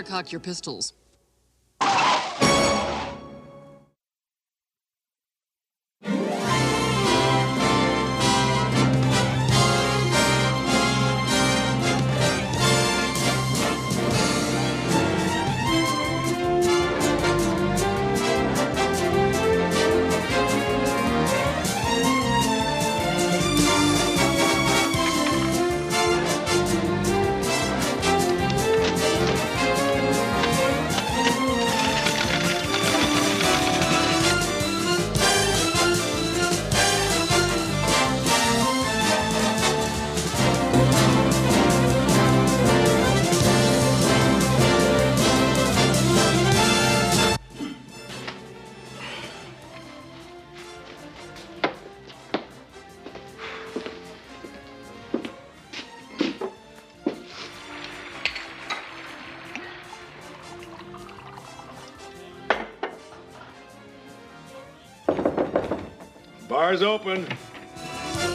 better cock your pistols. Bar's open.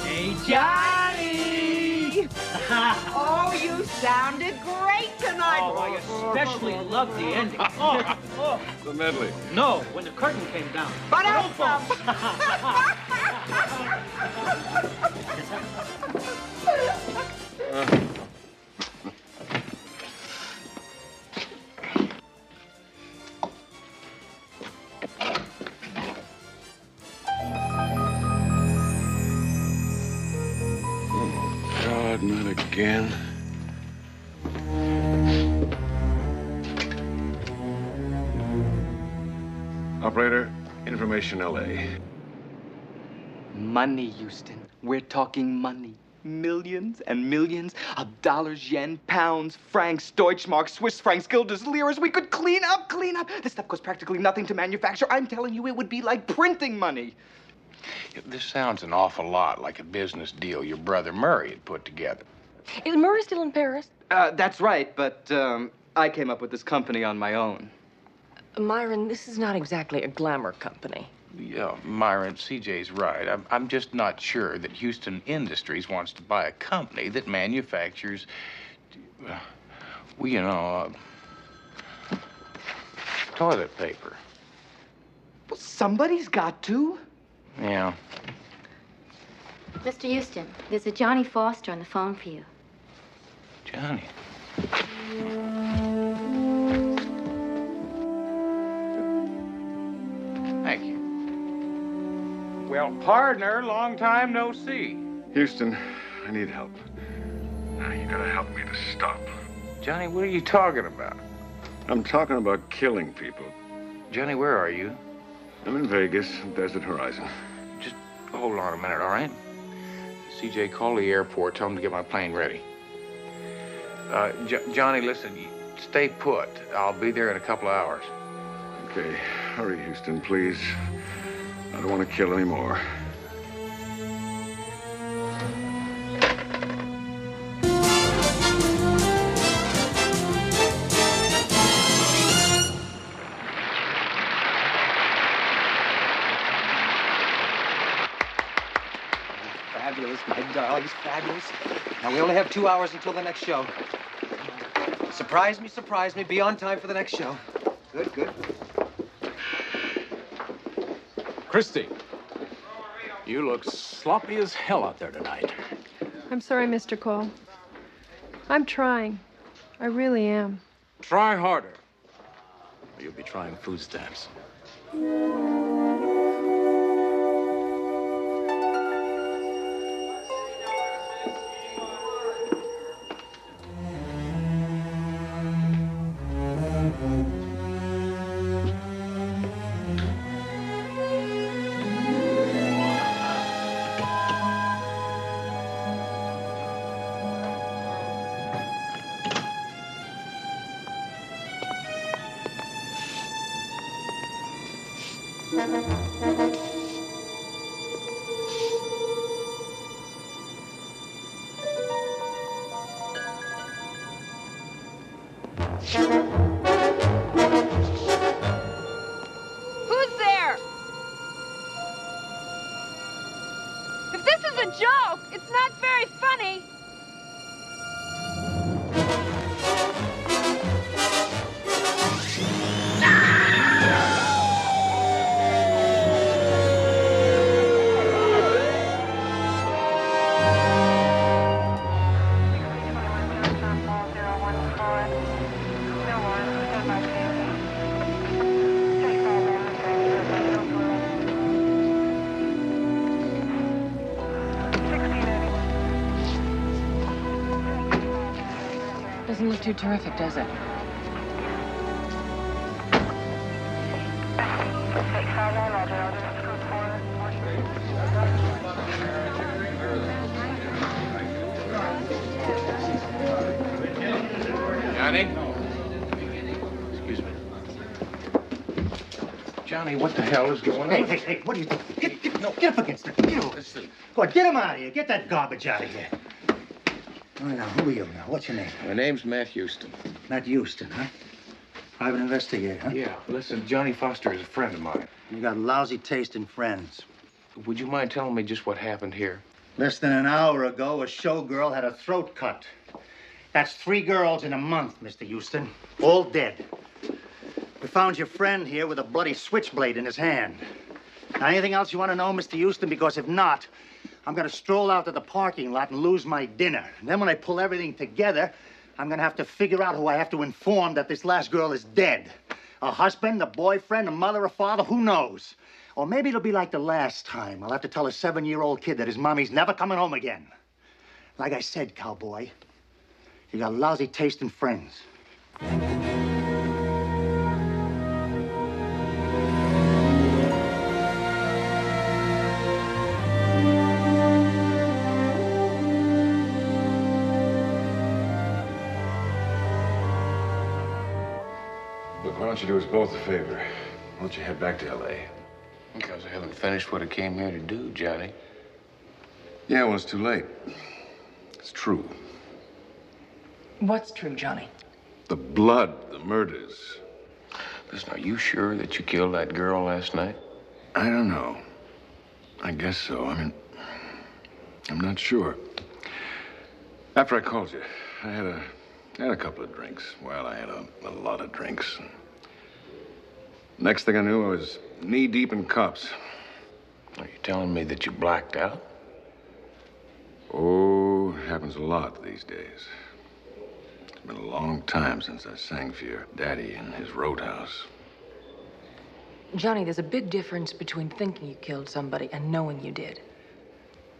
Hey, Johnny! Oh, you sounded great tonight. Oh, I especially loved the ending. Oh. The medley. No, when the curtain came down. But God, not again. Operator, information LA. Money, Houston. We're talking money. Millions and millions of dollars, yen, pounds, francs, Deutschmarks, Swiss francs, guilders, liras. We could clean up. This stuff costs practically nothing to manufacture. I'm telling you, it would be like printing money. This sounds an awful lot like a business deal your brother Murray had put together. Is Murray still in Paris? That's right, but I came up with this company on my own. Myron, this is not exactly a glamour company. Yeah, Myron, CJ's right. I'm just not sure that Houston Industries wants to buy a company that manufactures, toilet paper. Well, somebody's got to. Yeah. Mr. Houston, there's a Johnny Foster on the phone for you. Johnny. Thank you. Well, partner, long time no see. Houston, I need help. Now, you gotta help me to stop. Johnny, what are you talking about? I'm talking about killing people. Johnny, where are you? I'm in Vegas, Desert Horizon. Just hold on a minute, all right? CJ, call the airport. Tell them to get my plane ready. Johnny, listen, stay put. I'll be there in a couple of hours. Okay, hurry, Houston, please. I don't want to kill any more. Fabulous, my darlings, fabulous. Now, we only have 2 hours until the next show. Surprise me, be on time for the next show. Good. Christy, you look sloppy as hell out there tonight. I'm sorry, Mr. Cole. I'm trying. I really am. Try harder, or you'll be trying food stamps. Who's there? If this is a joke, it's not very funny. Doesn't look too terrific, does it? Johnny? Excuse me. Johnny, what the hell is going on? Hey, what are you doing? Get up against it. Get over. Go on, get him out of here. Get that garbage out of here. All right, now, who are you now? What's your name? My name's Matt Houston. Matt Houston, huh? Private investigator, huh? Yeah, listen, Johnny Foster is a friend of mine. You got lousy taste in friends. Would you mind telling me just what happened here? Less than an hour ago, a showgirl had her throat cut. That's 3 girls in a month, Mr. Houston. All dead. We found your friend here with a bloody switchblade in his hand. Now, anything else you want to know, Mr. Houston? Because if not, I'm going to stroll out to the parking lot and lose my dinner. And then when I pull everything together, I'm going to have to figure out who I have to inform that this last girl is dead. A husband, a boyfriend, a mother, a father, who knows? Or maybe it'll be like the last time. I'll have to tell a 7-year-old kid that his mommy's never coming home again. Like I said, cowboy, you got lousy taste in friends. Look, why don't you do us both a favor? Why don't you head back to L.A.? Because I haven't finished what I came here to do, Johnny. Yeah, well, it's too late. It's true. What's true, Johnny? The blood, the murders. Listen, are you sure that you killed that girl last night? I don't know. I guess so. I mean, I'm not sure. After I called you, I had a couple of drinks. Well, I had a lot of drinks. Next thing I knew, I was knee-deep in cops. Are you telling me that you blacked out? Oh, it happens a lot these days. It's been a long time since I sang for your daddy in his roadhouse. Johnny, there's a big difference between thinking you killed somebody and knowing you did.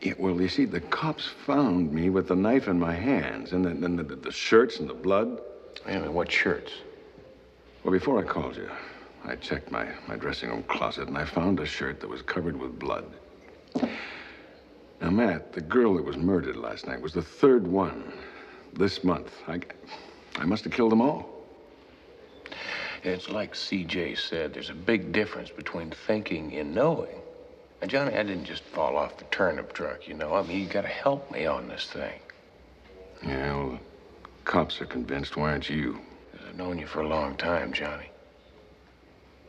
Yeah, well, you see, the cops found me with the knife in my hands, and then the shirts and the blood. Wait a minute, what shirts? Well, before I called you, I checked my dressing room closet, and I found a shirt that was covered with blood. Now, Matt, the girl that was murdered last night was the 3rd one this month. I must have killed them all. It's like CJ said, there's a big difference between thinking and knowing. And Johnny, I didn't just fall off the turnip truck, you know. I mean, you gotta help me on this thing. Yeah, well, the cops are convinced. Why aren't you? 'Cause I've known you for a long time, Johnny.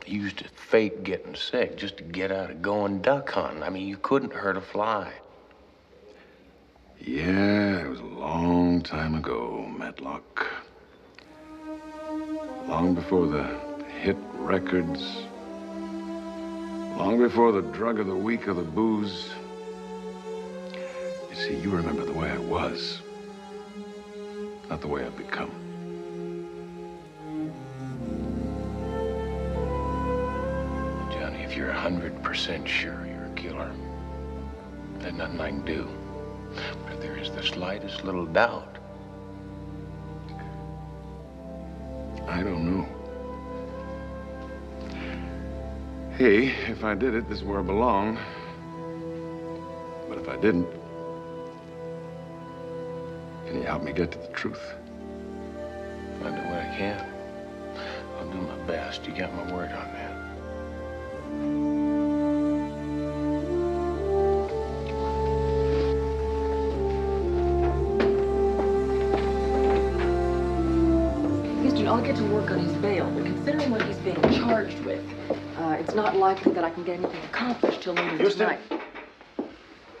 You used to fake getting sick just to get out of going duck hunting. I mean, you couldn't hurt a fly. Yeah, it was a long time ago, Matlock. Long before the hit records. Long before the drug of the week or the booze. You see, you remember the way I was. Not the way I've become. Johnny, if you're 100% sure you're a killer, there's nothing I can do. But if there is the slightest little doubt, I don't know. Hey, if I did it, this is where I belong. But if I didn't, can you help me get to the truth? I'll do what I can. I'll do my best. You got my word on that. Houston, I'll get to work on his bail, but considering what he's being charged with, it's not likely that I can get anything accomplished till later Houston? tonight.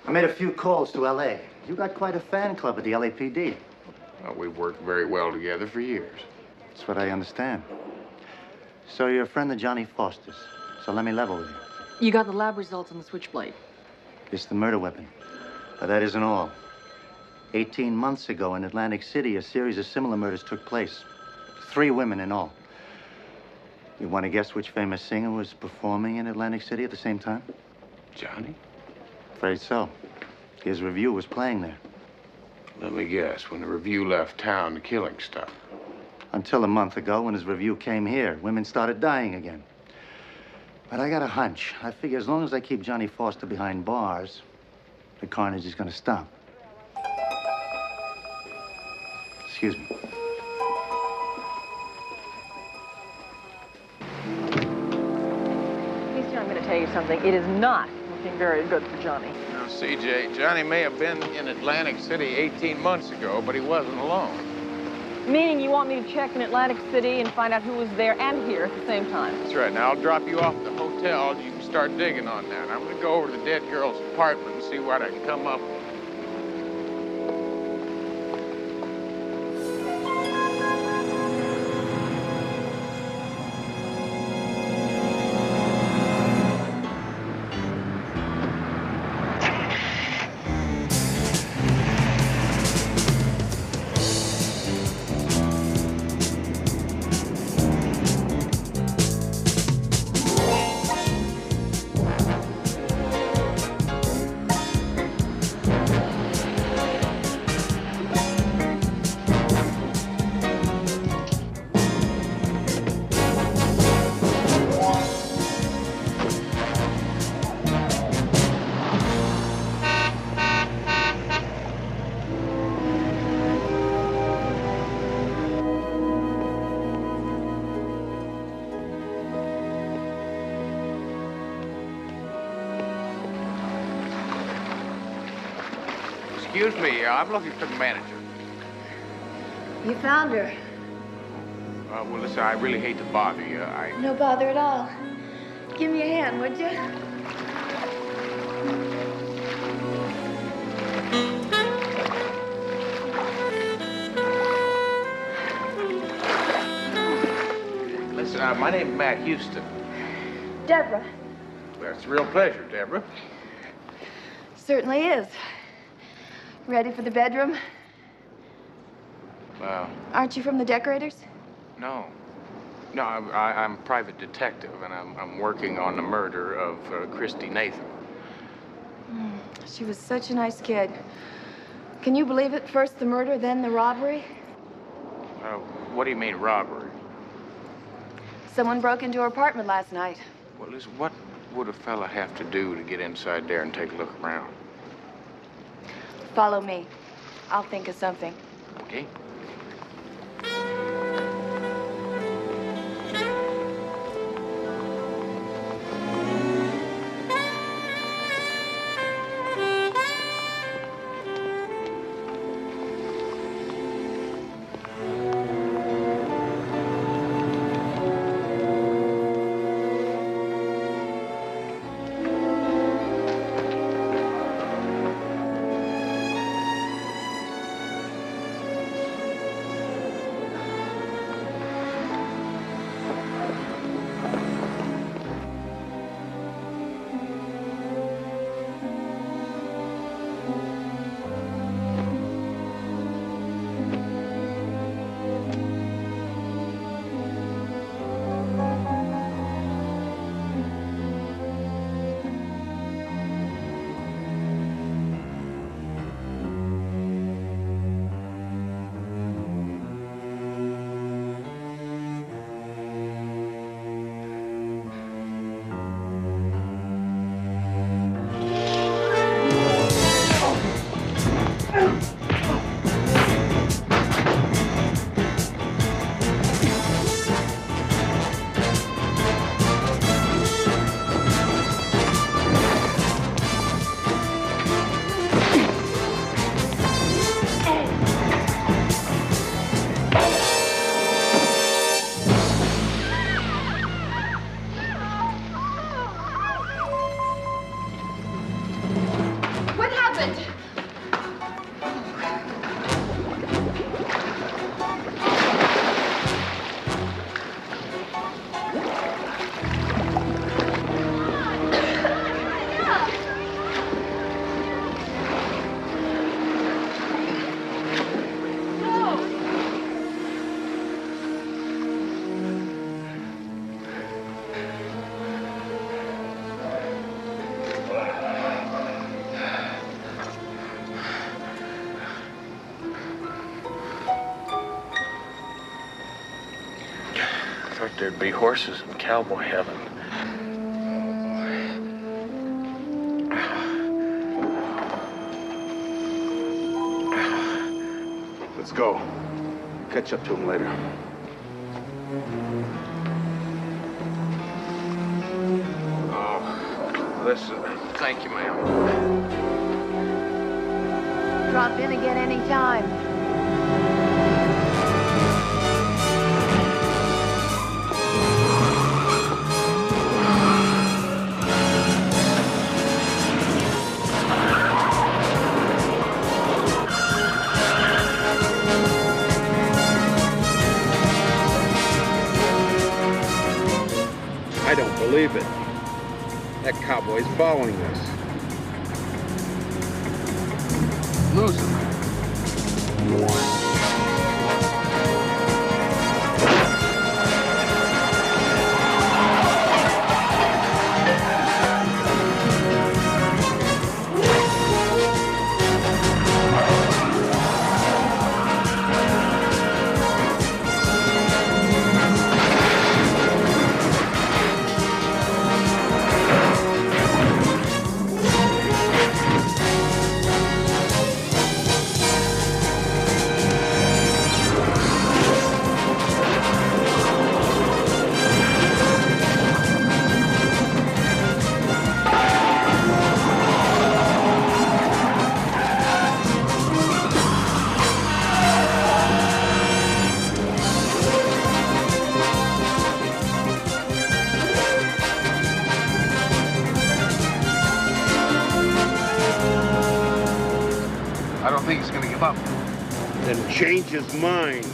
I made a few calls to L.A. You got quite a fan club at the LAPD. Well, we've worked very well together for years. That's what I understand. So you're a friend of Johnny Foster's. So let me level with you. You got the lab results on the switchblade. It's the murder weapon. But that isn't all. 18 months ago in Atlantic City, a series of similar murders took place. 3 women in all. You want to guess which famous singer was performing in Atlantic City at the same time? Johnny? Afraid so. His review was playing there. Let me guess, when the review left town, the killing stopped. Until a month ago, when his review came here, women started dying again. But I got a hunch. I figure as long as I keep Johnny Foster behind bars, the carnage is gonna stop. Excuse me. Houston, I'm going to tell you something. It is not looking very good for Johnny. Now, CJ, Johnny may have been in Atlantic City 18 months ago, but he wasn't alone. Meaning you want me to check in Atlantic City and find out who was there and here at the same time? That's right. Now, I'll drop you off at the hotel. You can start digging on that. I'm going to go over to the dead girl's apartment and see what I can come up with. Excuse me, I'm looking for the manager. You found her. Well, listen, I really hate to bother you. No bother at all. Give me a hand, would you? Listen, my name's Matt Houston. Deborah. Well, it's a real pleasure, Deborah. Certainly is. Ready for the bedroom? Aren't you from the decorators? No. No, I'm a private detective, and I'm working on the murder of Christy Nathan. She was such a nice kid. Can you believe it? First the murder, then the robbery? What do you mean, robbery? Someone broke into her apartment last night. Well, listen, what would a fella have to do to get inside there and take a look around? Follow me. I'll think of something. Okay. thought there'd be horses in cowboy heaven. Let's go. Catch up to him later. Oh, listen. Thank you, ma'am. Drop in again anytime. I don't believe it. That cowboy's following us. Lose him. I don't think he's gonna give up. Then change his mind.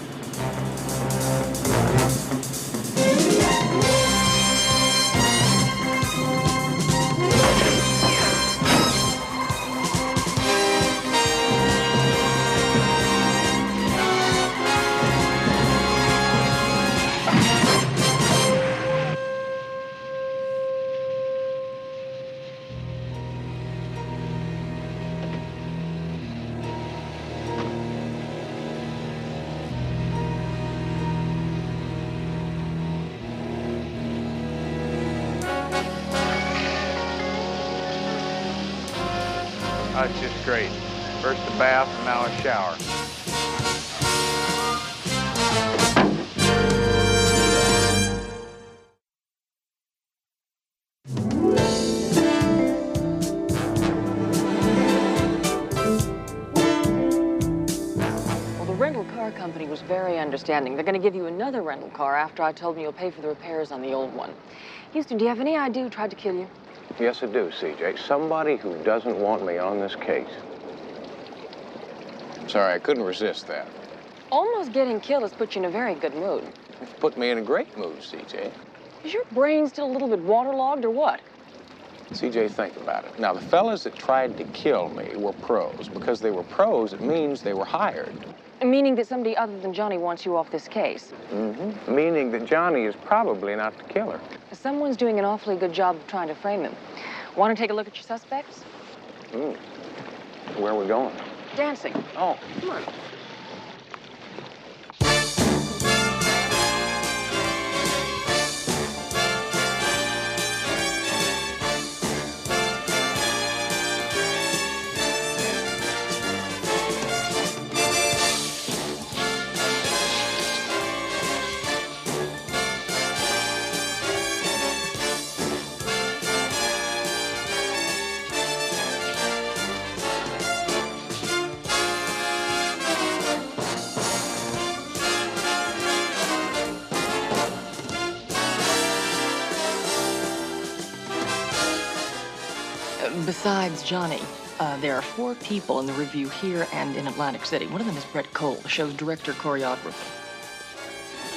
That's just great. First a bath and now a shower. Well, the rental car company was very understanding. They're going to give you another rental car after I told them you'll pay for the repairs on the old one. Houston, do you have any idea who tried to kill you? Yes, I do, CJ. Somebody who doesn't want me on this case. Sorry, I couldn't resist that. Almost getting killed has put you in a very good mood. It's put me in a great mood, CJ. Is your brain still a little bit waterlogged or what? CJ, think about it. Now, the fellas that tried to kill me were pros. Because they were pros, it means they were hired. Meaning that somebody other than Johnny wants you off this case. Mm-hmm. Meaning that Johnny is probably not the killer. Someone's doing an awfully good job of trying to frame him. Want to take a look at your suspects? Where are we going? Dancing. Oh. Come on. Besides Johnny, there are 4 people in the review here and in Atlantic City. One of them is Brett Cole, the show's director choreographer.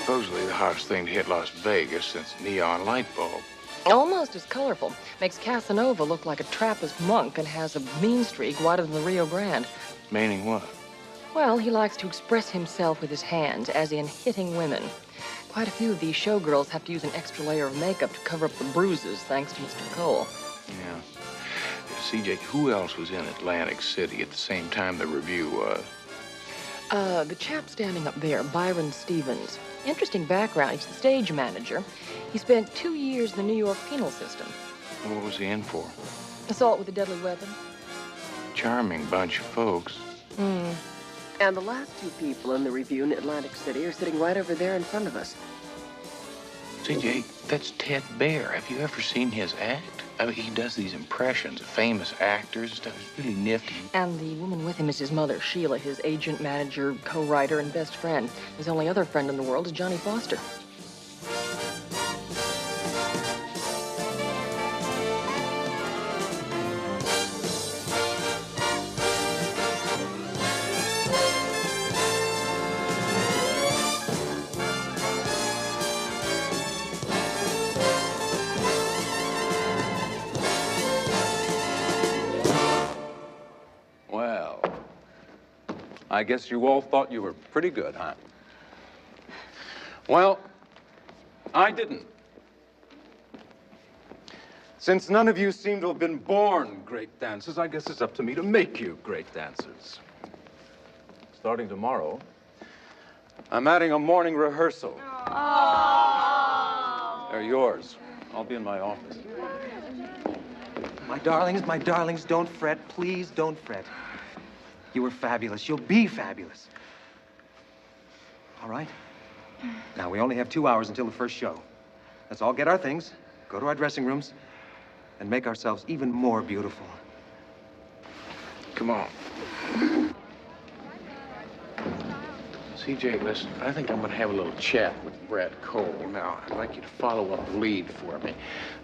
Supposedly the hottest thing to hit Las Vegas since neon light bulb. Almost as colorful. Makes Casanova look like a Trappist monk and has a mean streak wider than the Rio Grande. Meaning what? Well, he likes to express himself with his hands, as in hitting women. Quite a few of these showgirls have to use an extra layer of makeup to cover up the bruises, thanks to Mr. Cole. Yeah. CJ, who else was in Atlantic City at the same time the review was? The chap standing up there, Byron Stevens. Interesting background. He's the stage manager. He spent 2 years in the New York penal system. What was he in for? Assault with a deadly weapon. Charming bunch of folks. Hmm. And the last two people in the review in Atlantic City are sitting right over there in front of us. CJ, that's Ted Baer. Have you ever seen his act? I mean, he does these impressions of famous actors and stuff. It's really nifty. And the woman with him is his mother, Sheila, his agent, manager, co-writer, and best friend. His only other friend in the world is Johnny Foster. Well, I guess you all thought you were pretty good, huh? Well, I didn't. Since none of you seem to have been born great dancers, I guess it's up to me to make you great dancers. Starting tomorrow, I'm adding a morning rehearsal. They're yours. I'll be in my office. My darlings, don't fret. Please don't fret. You were fabulous. You'll be fabulous. All right? Now, we only have 2 hours until the first show. Let's all get our things, go to our dressing rooms, and make ourselves even more beautiful. Come on. CJ, listen, I think I'm going to have a little chat with Brad Cole. Now, I'd like you to follow up the lead for me.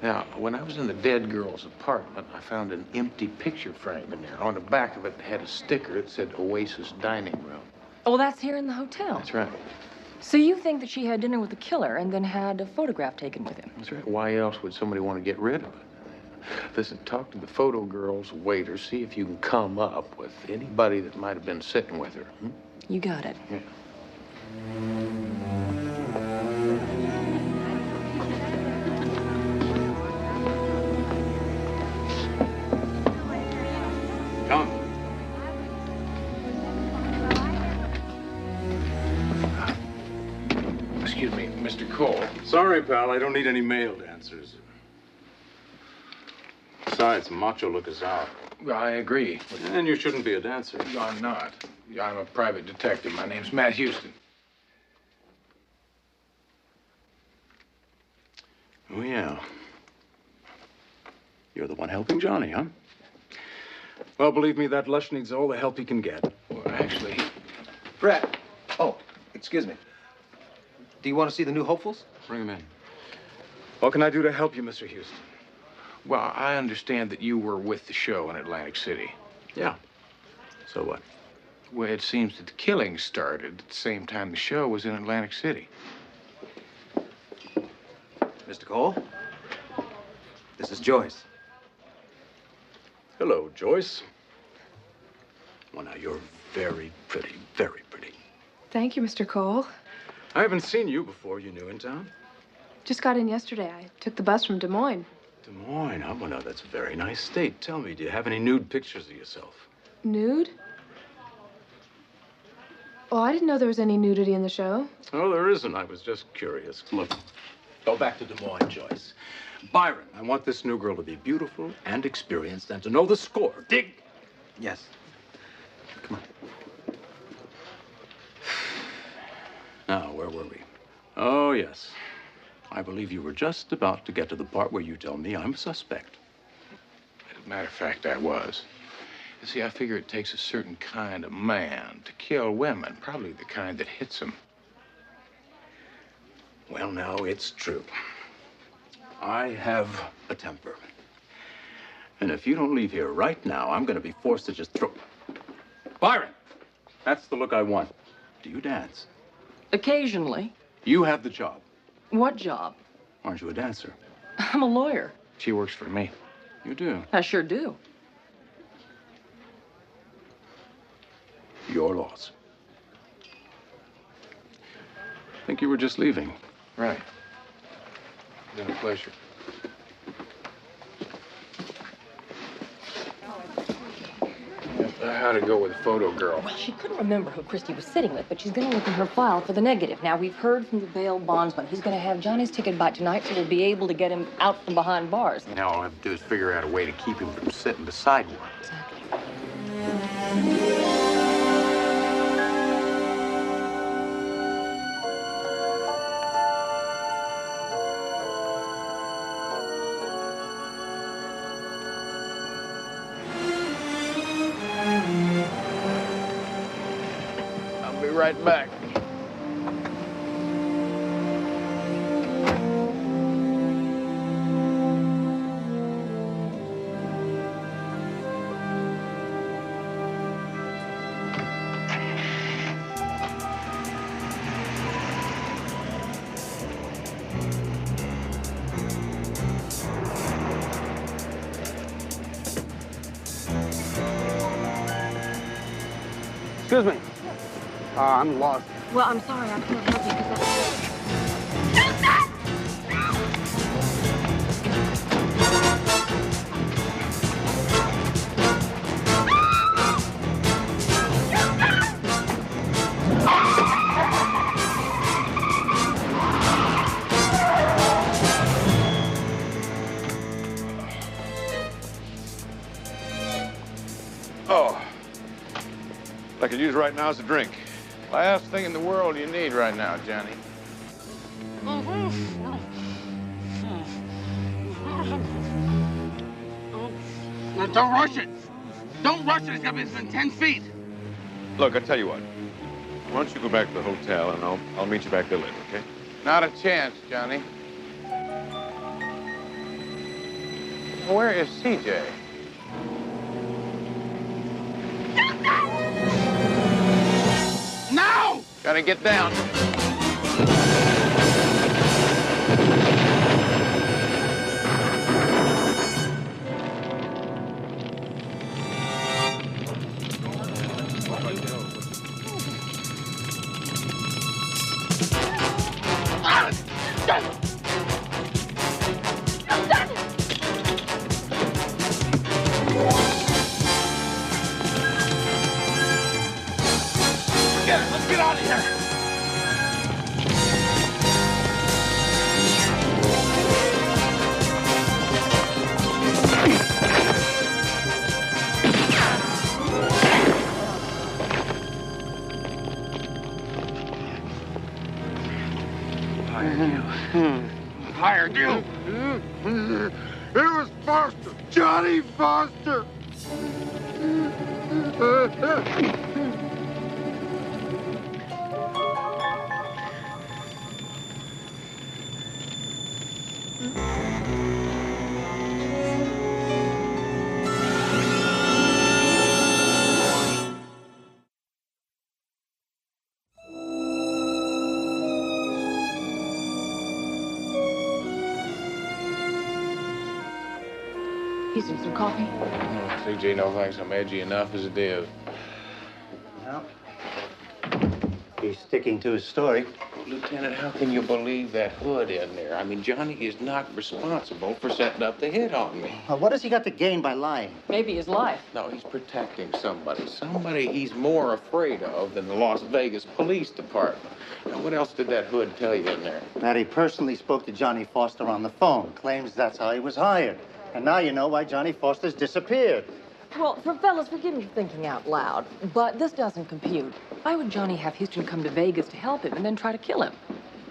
Now, when I was in the dead girl's apartment, I found an empty picture frame in there. On the back of it had a sticker that said Oasis Dining Room. Oh, that's here in the hotel. That's right. So you think that she had dinner with the killer and then had a photograph taken with him? That's right. Why else would somebody want to get rid of it? Listen, talk to the photo girl's waiter. See if you can come up with anybody that might have been sitting with her. Hmm? You got it. Yeah. Come. Excuse me, Mr. Cole. Sorry, pal, I don't need any male dancers. Besides, macho look is out. I agree. And you shouldn't be a dancer. I'm not. I'm a private detective. My name's Matt Houston. Oh, yeah. You're the one helping Johnny, huh? Well, believe me, that lush needs all the help he can get. Well, actually... Brett. Oh, excuse me. Do you want to see the new hopefuls? Bring him in. What can I do to help you, Mr. Houston? Well, I understand that you were with the show in Atlantic City. Yeah. So what? Well, it seems that the killing started at the same time the show was in Atlantic City. Mr. Cole, this is Joyce. Hello, Joyce. Well, now, you're very pretty, very pretty. Thank you, Mr. Cole. I haven't seen you before. You new in town? Just got in yesterday. I took the bus from Des Moines. Des Moines, huh? Well, now, that's a very nice state. Tell me, do you have any nude pictures of yourself? Nude? Oh, I didn't know there was any nudity in the show. Oh, there isn't. I was just curious. Look, go back to Des Moines, Joyce. Byron, I want this new girl to be beautiful and experienced and to know the score. Dig? Yes. Come on. Now, where were we? Oh, yes. I believe you were just about to get to the part where you tell me I'm a suspect. As a matter of fact, I was. You see, I figure it takes a certain kind of man to kill women, probably the kind that hits them. Well, now, it's true. I have a temper. And if you don't leave here right now, I'm going to be forced to just throw... Byron! That's the look I want. Do you dance? Occasionally. You have the job. What job? Aren't you a dancer? I'm a lawyer. She works for me. You do? I sure do. Your loss. I think you were just leaving. Right. It's been a pleasure. How'd it go with the photo girl? Well, she couldn't remember who Christy was sitting with, but she's going to look in her file for the negative. Now, we've heard from the bail bondsman. He's going to have Johnny's ticket by tonight, so we'll be able to get him out from behind bars. Now all I have to do is figure out a way to keep him from sitting beside one. I'll be right back. Excuse me. I'm lost. Well, I'm sorry, I can't help you because Oh. What I could use right now is a drink. Last thing in the world you need right now, Johnny. Now, don't rush it. Don't rush it. It's gonna be within 10 feet. Look, I'll tell you what. Why don't you go back to the hotel and I'll meet you back there later, okay? Not a chance, Johnny. Where is CJ? Now! Gotta get down. Let's get out of here. Hired you. It was Foster. Johnny Foster. Houston, some coffee? CJ, no thanks. I'm edgy enough as it is. Well, he's sticking to his story. Lieutenant, how can you believe that hood in there? I mean, Johnny is not responsible for setting up the hit on me. Well, what has he got to gain by lying? Maybe his life. No, he's protecting somebody. Somebody he's more afraid of than the Las Vegas Police Department. Now, what else did that hood tell you in there? That he personally spoke to Johnny Foster on the phone. Claims that's how he was hired. And now you know why Johnny Foster's disappeared. Well, fellas, forgive me for thinking out loud, but this doesn't compute. Why would Johnny have Houston come to Vegas to help him and then try to kill him?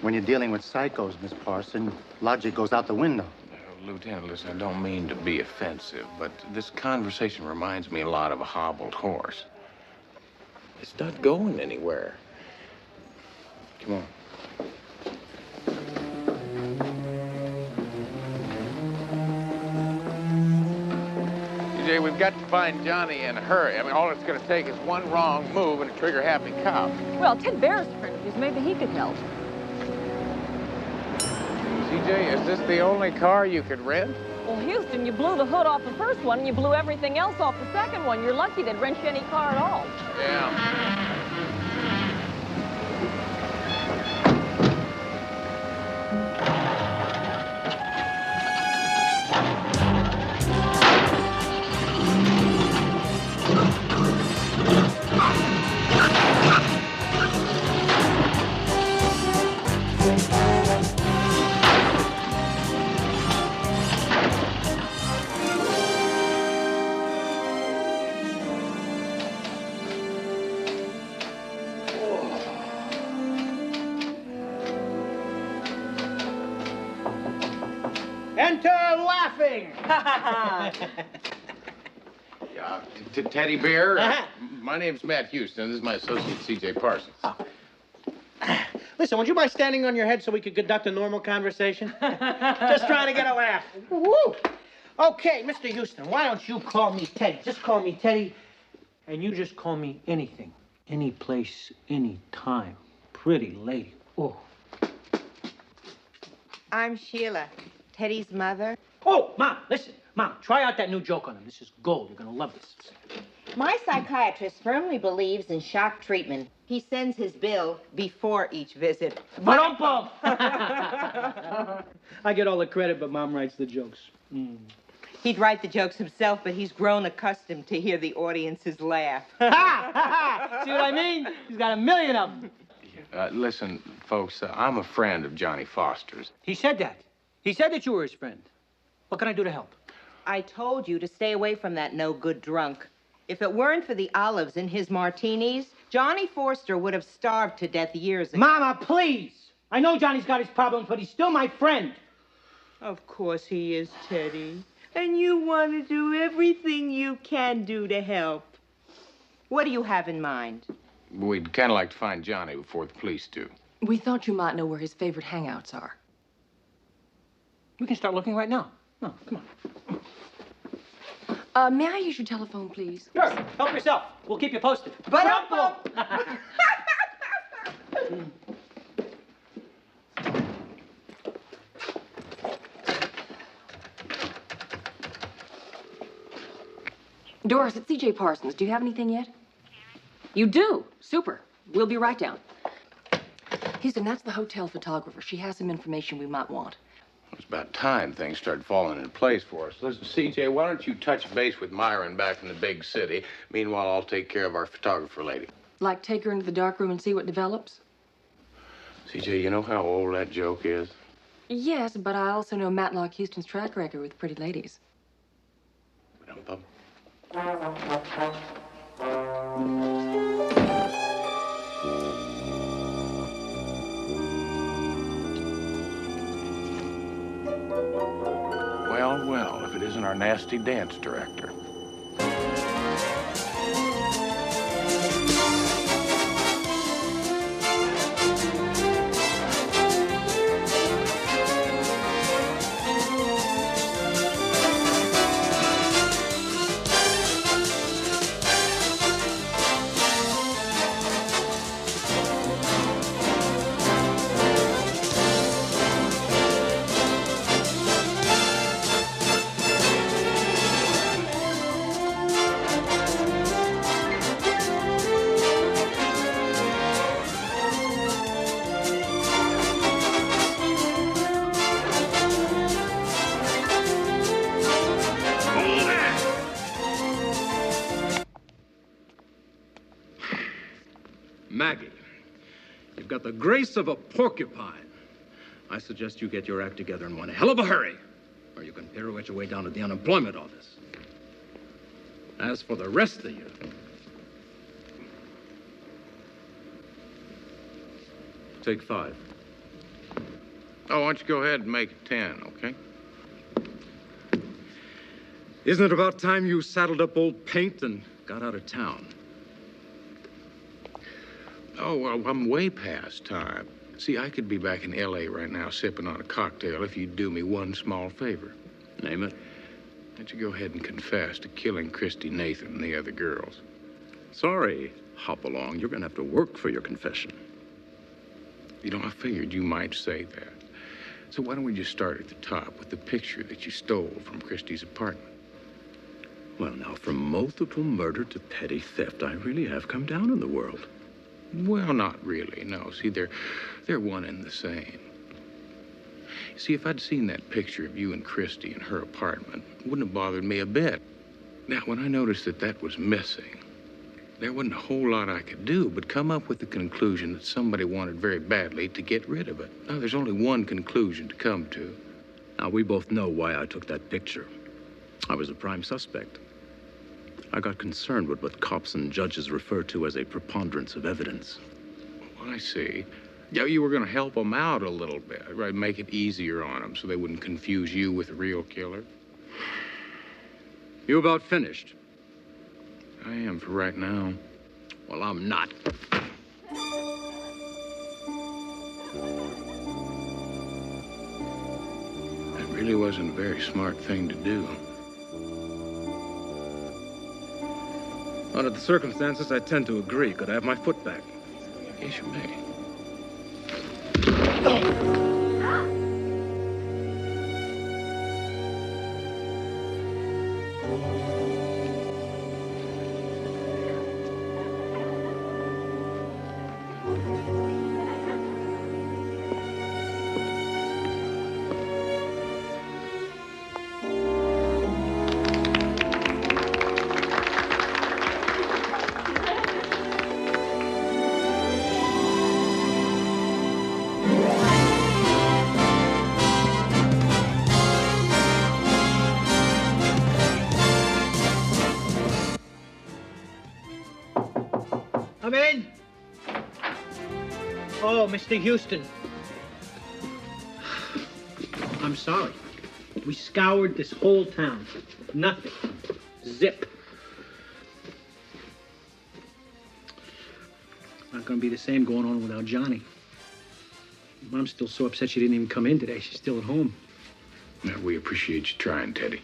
When you're dealing with psychos, Miss Parson, logic goes out the window. Lieutenant, listen, I don't mean to be offensive, but this conversation reminds me a lot of a hobbled horse. It's not going anywhere. Come on. CJ, we've got to find Johnny in a hurry. I mean, all it's going to take is one wrong move and a trigger-happy cop. Well, Ted Bear's a friend of his. Maybe he could help. CJ, is this the only car you could rent? Well, Houston, you blew the hood off the first one, and you blew everything else off the second one. You're lucky they'd rent you any car at all. Yeah. Enter laughing. Yeah, Teddy Bear. My name's Matt Houston. This is my associate, C.J. Parsons. Listen, would you mind standing on your head so we could conduct a normal conversation? Just trying to get a laugh. Woo! Okay, Mr. Houston, why don't you call me Teddy? Just call me Teddy, and you just call me anything, any place, any time. Pretty lady. Oh. I'm Sheila, Teddy's mother. Oh, Mom, listen. Mom, try out that new joke on him. This is gold. You're gonna love this. My psychiatrist firmly believes in shock treatment. He sends his bill before each visit. Ba-dum-bum! I get all the credit, but Mom writes the jokes. He'd write the jokes himself, but he's grown accustomed to hear the audiences laugh. See what I mean? He's got a million of them. Listen, folks, I'm a friend of Johnny Foster's. He said that. He said that you were his friend. What can I do to help? I told you to stay away from that no-good drunk. If it weren't for the olives in his martinis, Johnny Foster would have starved to death years ago. Mama, please! I know Johnny's got his problems, but he's still my friend. Of course he is, Teddy. And you want to do everything you can do to help. What do you have in mind? We'd kind of like to find Johnny before the police do. We thought you might know where his favorite hangouts are. We can start looking right now. No, come on. May I use your telephone, please? Sure. Help yourself. We'll keep you posted. Ba-dum-bum! Doris, it's C.J. Parsons. Do you have anything yet? You do? Super. We'll be right down. Houston, that's the hotel photographer. She has some information we might want. It's about time things started falling into place for us. Listen, C.J., why don't you touch base with Myron back in the big city? Meanwhile, I'll take care of our photographer lady. Like take her into the dark room and see what develops? C.J., you know how old that joke is? Yes, but I also know Matlock Houston's track record with pretty ladies. Ba-dum-bum. Well, if it isn't our nasty dance director. Maggie, you've got the grace of a porcupine. I suggest you get your act together in one hell of a hurry, or you can pirouette your way down to the unemployment office. As for the rest of you, take 5. Oh, why don't you go ahead and make it 10, okay? Isn't it about time you saddled up old paint and got out of town? Oh, well, I'm way past time. See, I could be back in L.A. right now sipping on a cocktail if you'd do me one small favor. Name it. Why don't you go ahead and confess to killing Christy Nathan and the other girls? Sorry, Hopalong. You're going to have to work for your confession. You know, I figured you might say that. So why don't we just start at the top with the picture that you stole from Christy's apartment? Well, now, from multiple murder to petty theft, I really have come down in the world. Well, not really, no. See, they're one and the same. See, if I'd seen that picture of you and Christy in her apartment, it wouldn't have bothered me a bit. Now, when I noticed that that was missing, There wasn't a whole lot I could do but come up with the conclusion that somebody wanted very badly to get rid of it. Now, there's only one conclusion to come to. Now, we both know why I took that picture. I was a prime suspect. I got concerned with what cops and judges refer to as a preponderance of evidence. Well, I see. Yeah, you were going to help them out a little bit, right? Make it easier on them so they wouldn't confuse you with the real killer. You about finished? I am for right now. Well, I'm not. That really wasn't a very smart thing to do. Under the circumstances, I tend to agree. Could I have my foot back? Yes, you may. Come in. Oh, Mr. Houston. I'm sorry. We scoured this whole town. Nothing. Zip. It's not gonna be the same going on without Johnny. Mom's still so upset she didn't even come in today. She's still at home. Well, we appreciate you trying, Teddy.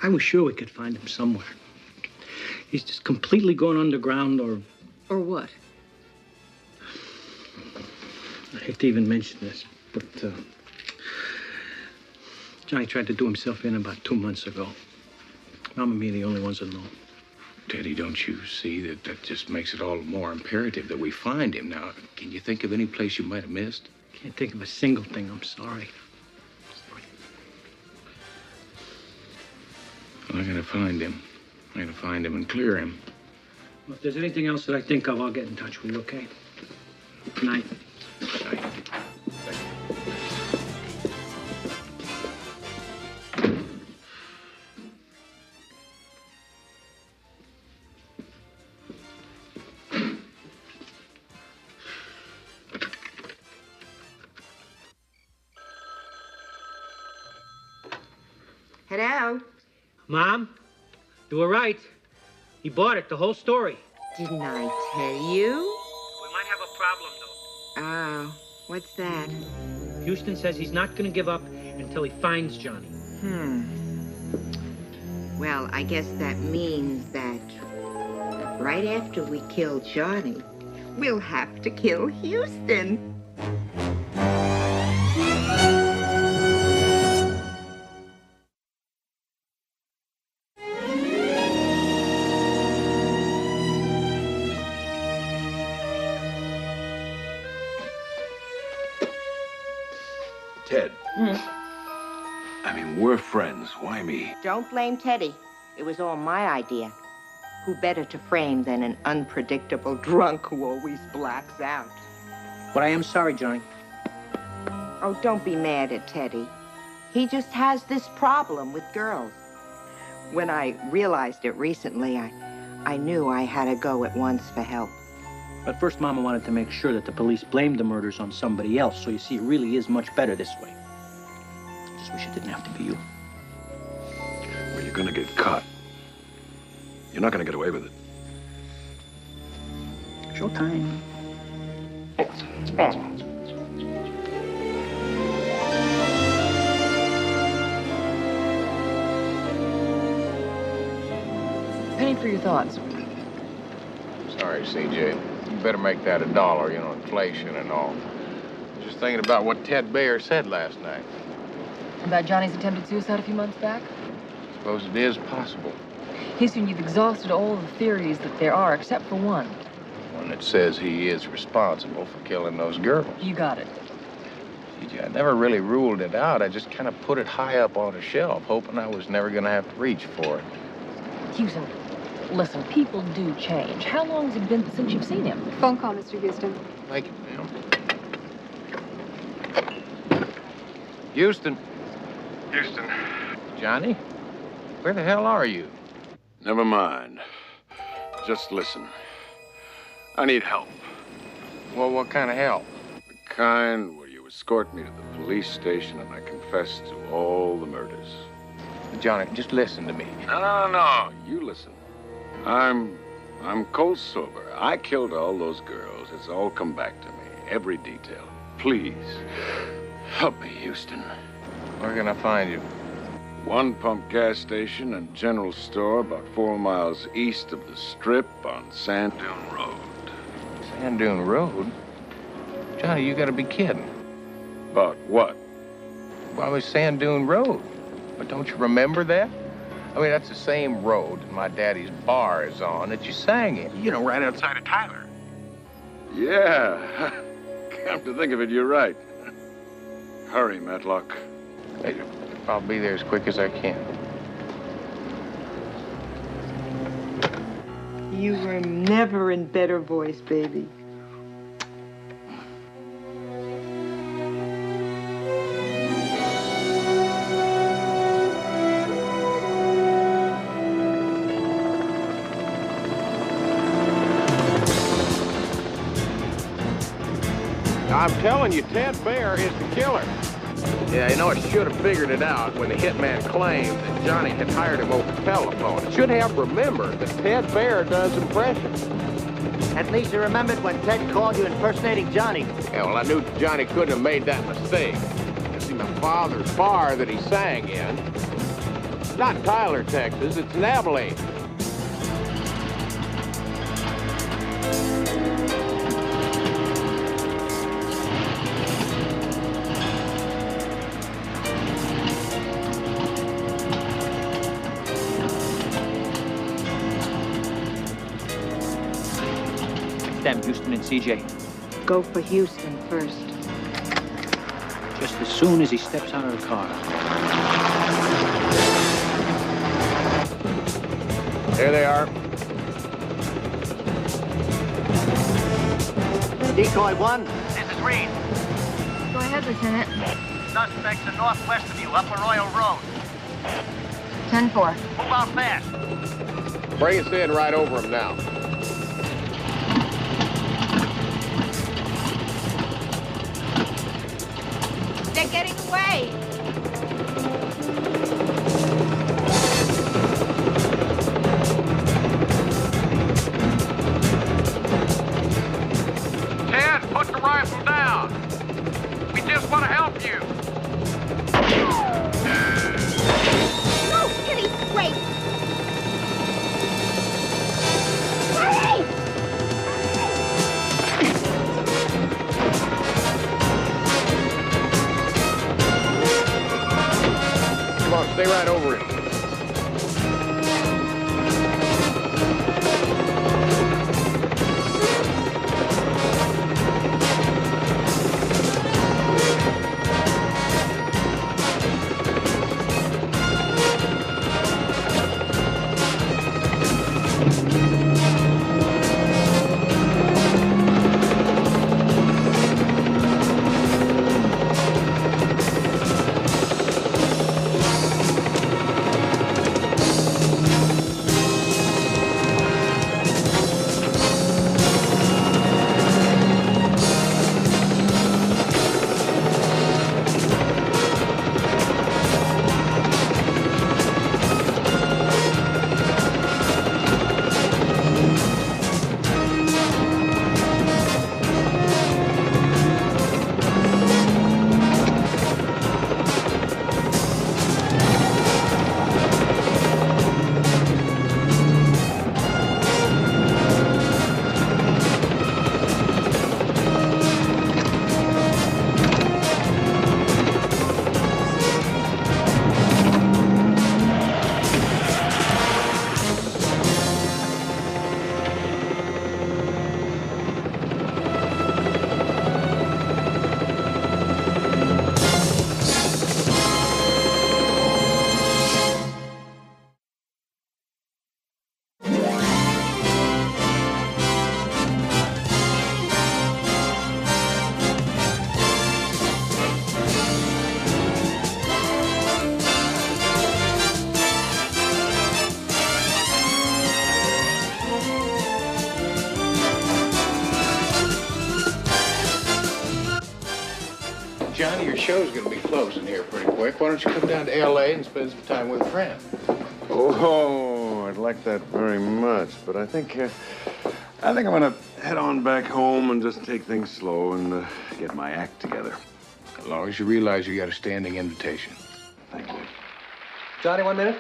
I was sure we could find him somewhere. He's just completely gone underground or... Or what? I hate to even mention this, but Johnny tried to do himself in about 2 months ago. Mom and me are the only ones that know. Teddy, don't you see that just makes it all the more imperative that we find him? Now, can you think of any place you might have missed? Can't think of a single thing. I'm sorry. Well, I'm gonna find him. I'm gonna find him and clear him. Well, if there's anything else that I think of, I'll get in touch with you, okay? Good night. Good night. Hello? Mom, you were right. He bought it, the whole story. Didn't I tell you? We might have a problem, though. Oh, what's that? Houston says he's not gonna give up until he finds Johnny. Well, I guess that means that right after we kill Johnny, we'll have to kill Houston. Ted. I mean, we're friends. Why me? Don't blame Teddy. It was all my idea. Who better to frame than an unpredictable drunk who always blacks out? But I am sorry, Johnny. Oh, don't be mad at Teddy. He just has this problem with girls. When I realized it recently, I knew I had to go at once for help. But first, Mama wanted to make sure that the police blamed the murders on somebody else. So you see, it really is much better this way. Just wish it didn't have to be you. Well, you're gonna get caught. You're not gonna get away with it. Showtime. Penny for your thoughts. Sorry, CJ. You better make that $1, you know, inflation and all. Just thinking about what Ted Bayer said last night. About Johnny's attempted suicide a few months back? Suppose it is possible. Houston, you've exhausted all the theories that there are, except for one. One that says he is responsible for killing those girls. You got it. CJ, I never really ruled it out. I just kind of put it high up on a shelf, hoping I was never going to have to reach for it. Houston, Listen, people do change. How long has it been since you've seen him? Phone call, Mr. Houston. Thank you, ma'am. Houston. Houston. Johnny? Where the hell are you? Never mind. Just listen. I need help. Well, what kind of help? The kind where you escort me to the police station and I confess to all the murders. Johnny, just listen to me. No. You listen. I'm cold sober. I killed all those girls. It's all come back to me. Every detail. Please, help me, Houston. Where can I find you? One pump gas station and general store about 4 miles east of the Strip on Sand Dune Road. Sand Dune Road? Johnny, you gotta be kidding. About what? Well, it was Sand Dune Road. But don't you remember that? I mean, that's the same road my daddy's bar is on that you sang in. You know, right outside of Tyler. Yeah. Come to think of it, you're right. Hurry, Matlock. Hey, I'll be there as quick as I can. You were never in better voice, baby. I'm telling you, Ted Bear is the killer. Yeah, you know, I should have figured it out when the hitman claimed that Johnny had hired him over the telephone. I should have remembered that Ted Bear does impressions. At least you remembered when Ted called you impersonating Johnny. Yeah, well, I knew Johnny couldn't have made that mistake. You see, my father's bar that he sang in, it's not in Tyler, Texas, it's in Abilene. Them, Houston and CJ. Go for Houston first. Just as soon as he steps out of the car. There they are. Decoy 1. This is Reed. Go ahead, Lieutenant. Suspects are northwest of you, Upper Royal Road. 10-4. Move out fast. Bring us in right over him now. They're getting away. Ted, put the rifle down. We just want to help you. No, Kitty, wait. Hurry! Come on, stay right over him. Johnny, your show's going to be closing here pretty quick. Why don't you come down to L.A. and spend some time with a friend? Oh, I'd like that very much, but I think I'm gonna head on back home and just take things slow and get my act together. As long as you realize you got a standing invitation. Thank you. Johnny, 1 minute.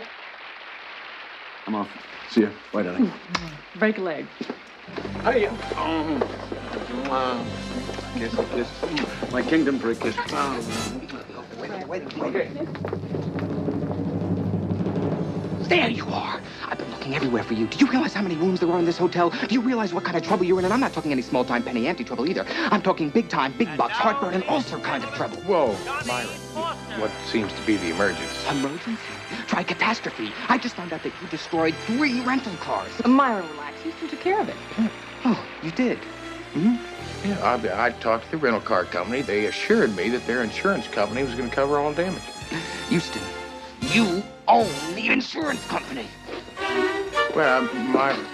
I'm off. See ya. Bye, darling. Break a leg. Hiya. Kiss, kiss. My kingdom for a kiss. Wait. Okay. There you are. I've been looking everywhere for you. Do you realize how many rooms there are in this hotel? Do you realize what kind of trouble you're in? And I'm not talking any small-time penny ante trouble either. I'm talking big-time, big bucks, heartburn, and ulcer kind of trouble. Whoa, Myron. What seems to be the emergency? Emergency? Try catastrophe. I just found out that you destroyed 3 rental cars. Myron, relax. Houston took care of it. Oh, you did? Hmm? Yeah, I talked to the rental car company. They assured me that their insurance company was going to cover all damage. Houston, you own the insurance company. Well, Myron.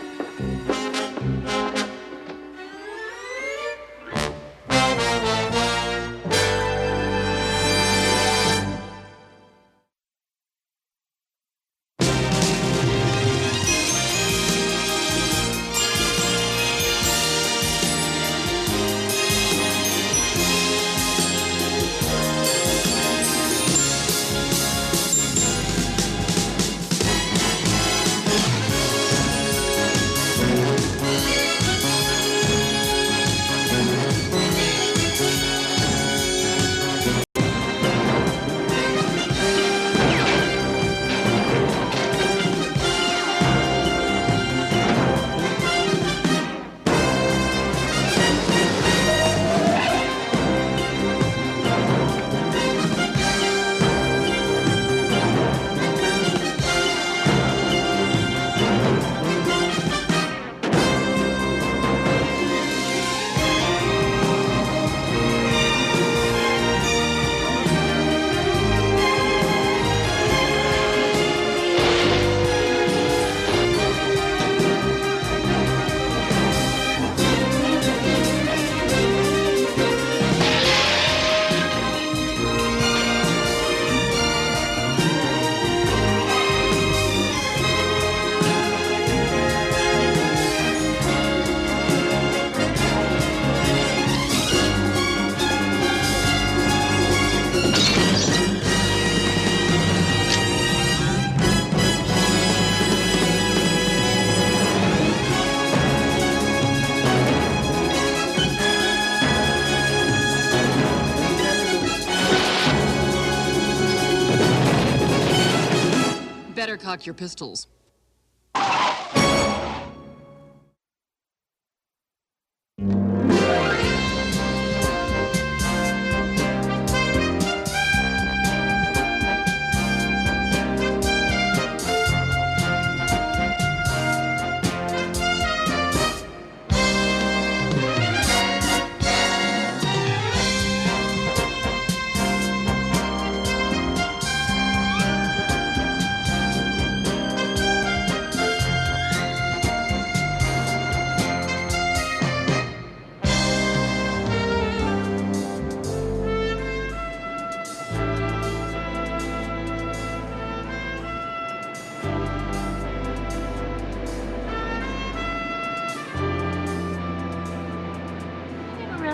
Better cock your pistols.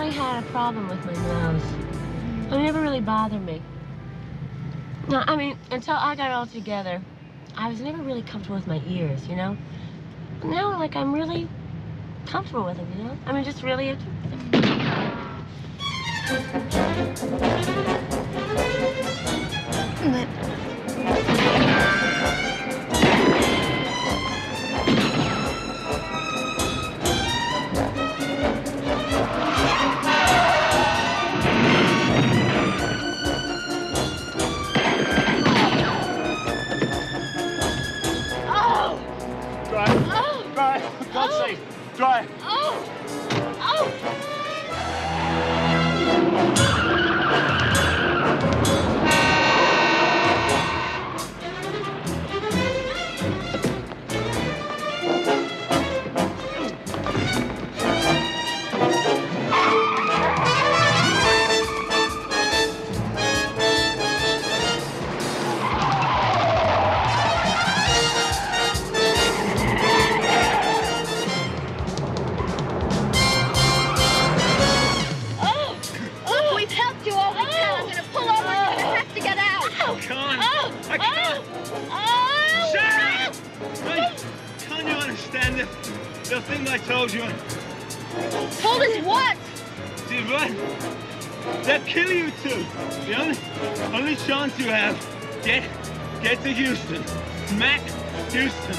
Had a problem with my nose. It never really bothered me. No, I mean, until I got it all together, I was never really comfortable with my ears, you know? But now, like, I'm really comfortable with them, you know? I mean, just really... Dry. Oh! Oh! the thing I told you. Told us what? See what? They'll kill you too. The only chance you have, get to Houston. Mac, Houston.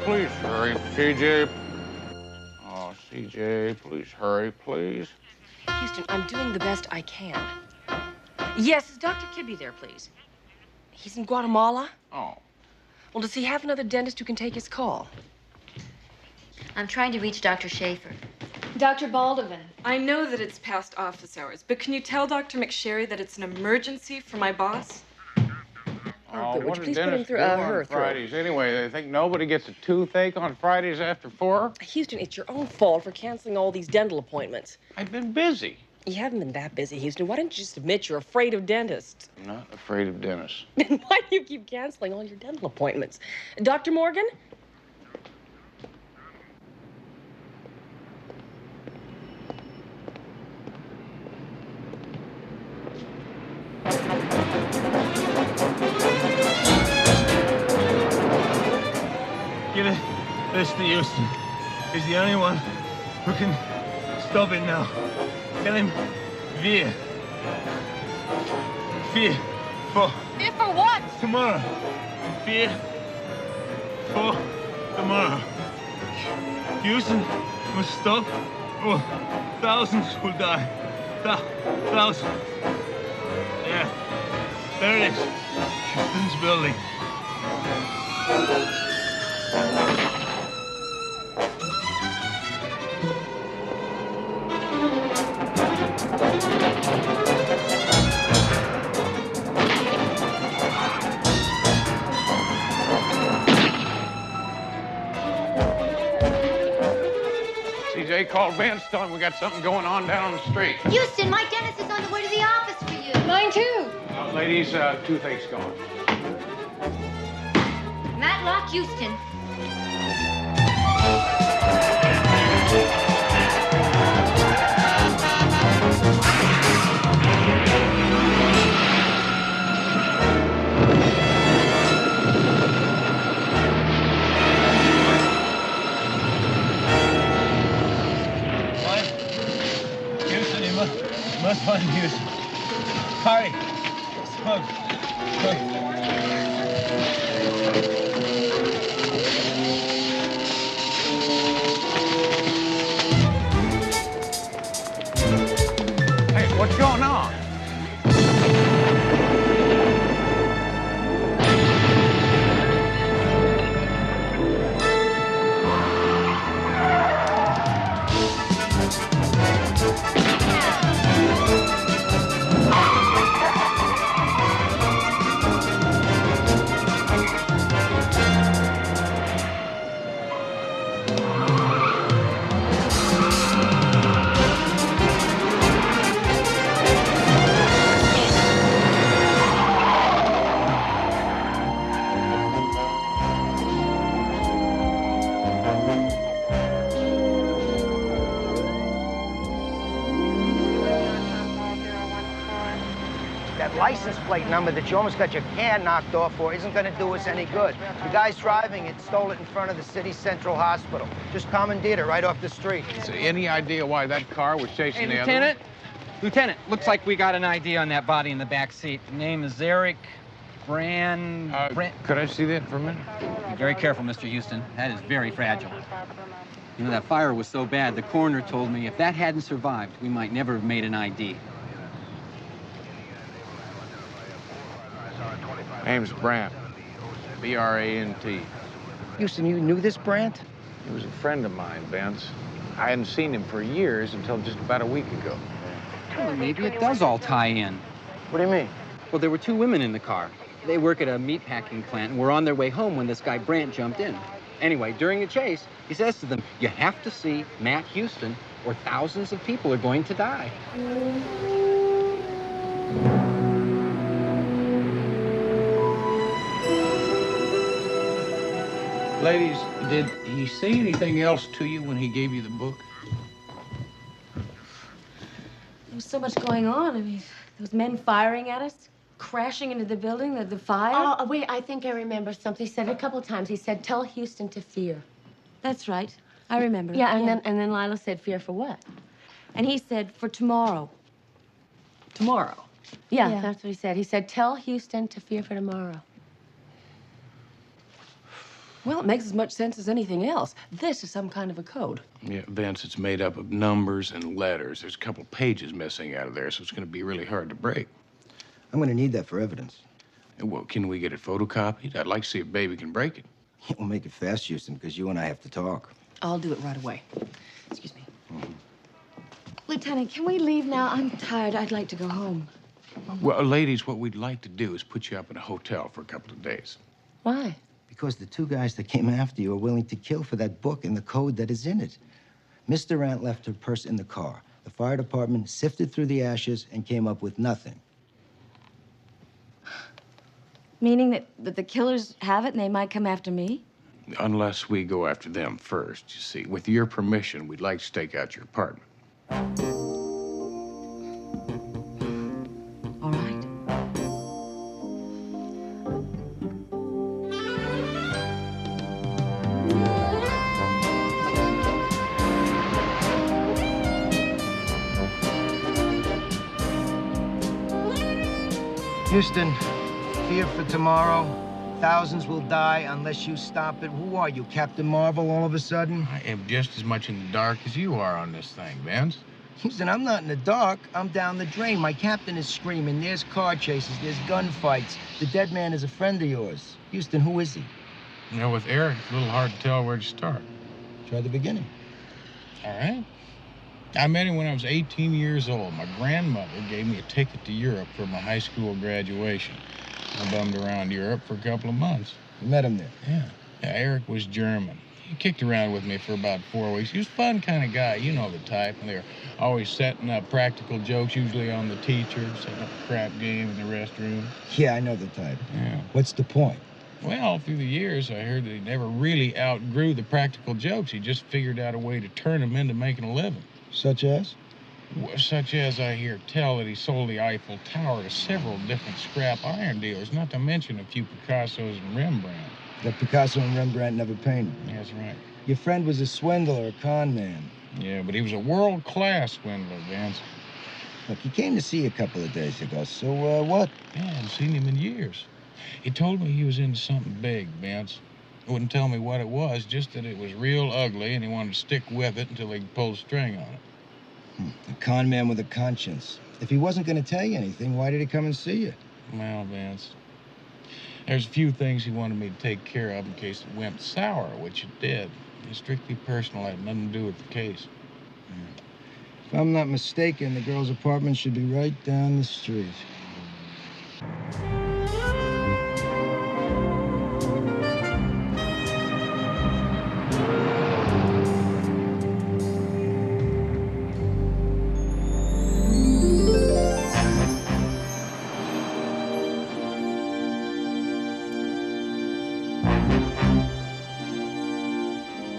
Please hurry, CJ. Oh, CJ, please hurry, please. Houston, I'm doing the best I can. Yes, is Dr. Kibbe there, please? He's in Guatemala? Oh. Well, does he have another dentist who can take his call? I'm trying to reach Dr. Schaefer. Dr. Baldwin, I know that it's past office hours, but can you tell Dr. McSherry that it's an emergency for my boss? Oh, good. Would What you do please put him dentists through do her on through? Fridays anyway? They think nobody gets a toothache on Fridays after 4? Houston, it's your own fault for canceling all these dental appointments. I've been busy. You haven't been that busy, Houston. Why don't you just admit you're afraid of dentists? I'm not afraid of dentists. Then why do you keep canceling all your dental appointments? Dr. Morgan? Give it this to Houston. He's the only one who can stop it now. Tell him, Veer. Fear for... Fear for what? Tomorrow. Fear for tomorrow. Houston must stop or thousands will die. Thousands. Yeah. There it is. Houston's building. CJ called Vince, told him we got something going on down the street. Houston, my dentist is on the way to the office for you. Mine too. Ladies, toothache's gone. Matlock, Houston. Houston, you must find Houston. Hurry. Smoke. Hey, what's going on? That license plate number that you almost got your can knocked off for isn't going to do us any good. The guy's driving it stole it in front of the city central hospital. Just commandeered it right off the street. So any idea why that car was chasing the other Lieutenant? Lieutenant, looks like we got an ID on that body in the back seat. The name is Eric Could I see that for a minute? Be very careful, Mr. Houston. That is very fragile. You know, that fire was so bad, the coroner told me if that hadn't survived, we might never have made an ID. Name's Brandt. B-R-A-N-T. Houston, you knew this Brandt? He was a friend of mine, Vince. I hadn't seen him for years until just about a week ago. Well, maybe it does all tie in. What do you mean? Well, there were two women in the car. They work at a meatpacking plant and were on their way home when this guy Brandt jumped in. Anyway, during the chase, he says to them, "You have to see Matt Houston or thousands of people are going to die." Ladies, did he say anything else to you when he gave you the book? There was so much going on. I mean, those men firing at us, crashing into the building, the fire. Oh, wait, I think I remember something. He said it a couple of times. He said, "Tell Houston to fear." That's right. I remember. Yeah, and then Lila said, "Fear for what?" And he said, "For tomorrow." Tomorrow? Yeah, that's what he said. He said, "Tell Houston to fear for tomorrow." Well, it makes as much sense as anything else. This is some kind of a code. Yeah, Vince, it's made up of numbers and letters. There's a couple pages missing out of there, so it's going to be really hard to break. I'm going to need that for evidence. Well, can we get it photocopied? I'd like to see if Baby can break it. We'll make it fast, Houston, because you and I have to talk. I'll do it right away. Excuse me. Lieutenant, can we leave now? I'm tired. I'd like to go home. Well, ladies, what we'd like to do is put you up in a hotel for a couple of days. Why? Because the two guys that came after you are willing to kill for that book and the code that is in it. Miss Durant left her purse in the car. The fire department sifted through the ashes and came up with nothing. Meaning that the killers have it and they might come after me? Unless we go after them first, you see. With your permission, we'd like to stake out your apartment. All right. Houston, fear for tomorrow. Thousands will die unless you stop it. Who are you, Captain Marvel, all of a sudden? I am just as much in the dark as you are on this thing, Vince. Houston, I'm not in the dark. I'm down the drain. My captain is screaming. There's car chases. There's gunfights. The dead man is a friend of yours. Houston, who is he? You know, with Eric, it's a little hard to tell where to start. Try the beginning. All right. I met him when I was 18 years old. My grandmother gave me a ticket to Europe for my high school graduation. I bummed around Europe for a couple of months. You met him there? Yeah. Eric was German. He kicked around with me for about 4 weeks. He was a fun kind of guy, you know the type. And they were always setting up practical jokes, usually on the teacher, setting up a crap game in the restroom. Yeah, I know the type. Yeah. What's the point? Well, through the years, I heard that he never really outgrew the practical jokes. He just figured out a way to turn them into making a living. Such as? Such as I hear tell that he sold the Eiffel Tower to several different scrap iron dealers, not to mention a few Picassos and Rembrandt. That Picasso and Rembrandt never painted. That's right. Your friend was a swindler, a con man. Yeah, but he was a world-class swindler, Vince. Look, he came to see you a couple of days ago, so what? Yeah, I haven't seen him in years. He told me he was into something big, Vince. He wouldn't tell me what it was, just that it was real ugly and he wanted to stick with it until he could pull the string on it. A con man with a conscience. If he wasn't going to tell you anything, why did he come and see you? Well, Vince, there's a few things he wanted me to take care of in case it went sour, which it did. It's strictly personal, had nothing to do with the case. If I'm not mistaken, the girl's apartment should be right down the street.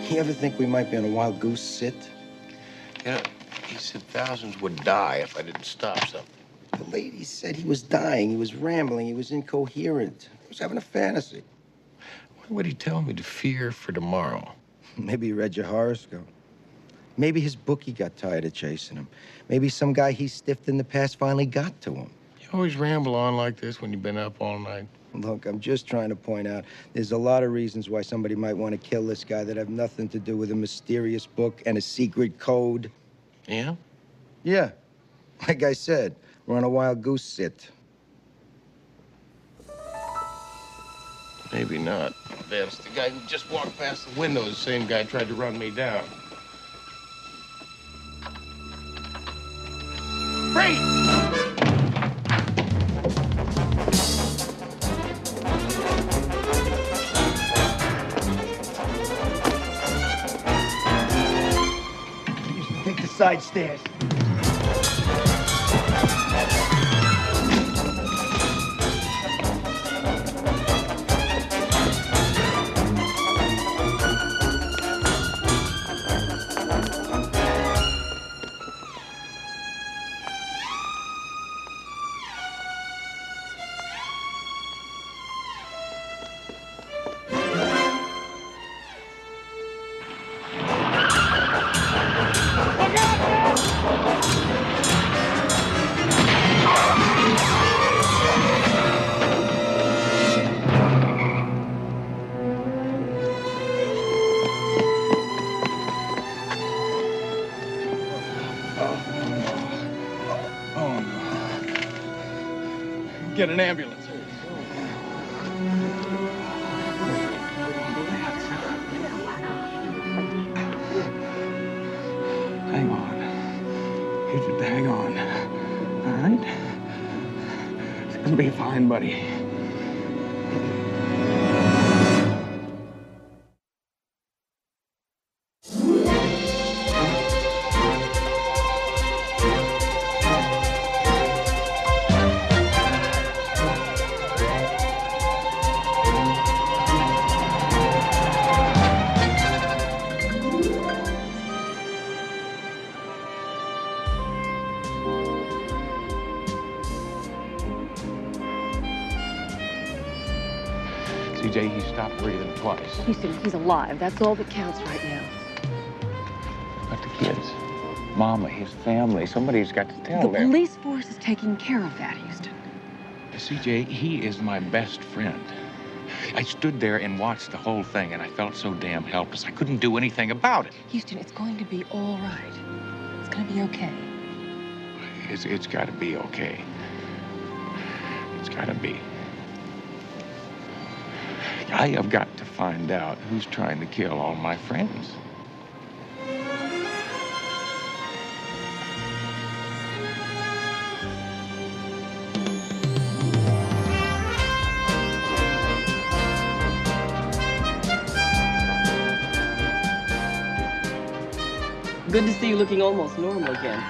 You ever think we might be on a wild goose sit? You know, he said thousands would die if I didn't stop something. The lady said he was dying, he was rambling, he was incoherent. He was having a fantasy. Why would he tell me to fear for tomorrow? Maybe he read your horoscope. Maybe his bookie got tired of chasing him. Maybe some guy he stiffed in the past finally got to him. You always ramble on like this when you've been up all night. Look, I'm just trying to point out there's a lot of reasons why somebody might want to kill this guy that have nothing to do with a mysterious book and a secret code. Yeah? Yeah. Like I said, we're on a wild goose sit. Maybe not. Vince, the guy who just walked past the window is the same guy who tried to run me down. Great! Take the side stairs. Get an ambulance. Hang on. You just hang on. All right? It's gonna be fine, buddy. CJ, he stopped breathing twice. Houston, he's alive. That's all that counts right now. But the kids, Mama, his family, somebody's got to tell The them. police force is taking care of that, Houston. CJ, he is my best friend. I stood there and watched the whole thing, and I felt so damn helpless. I couldn't do anything about it. Houston, it's going to be all right. It's going to be okay. It's got to be okay. It's got to be. I have got to find out who's trying to kill all my friends. Good to see you looking almost normal again.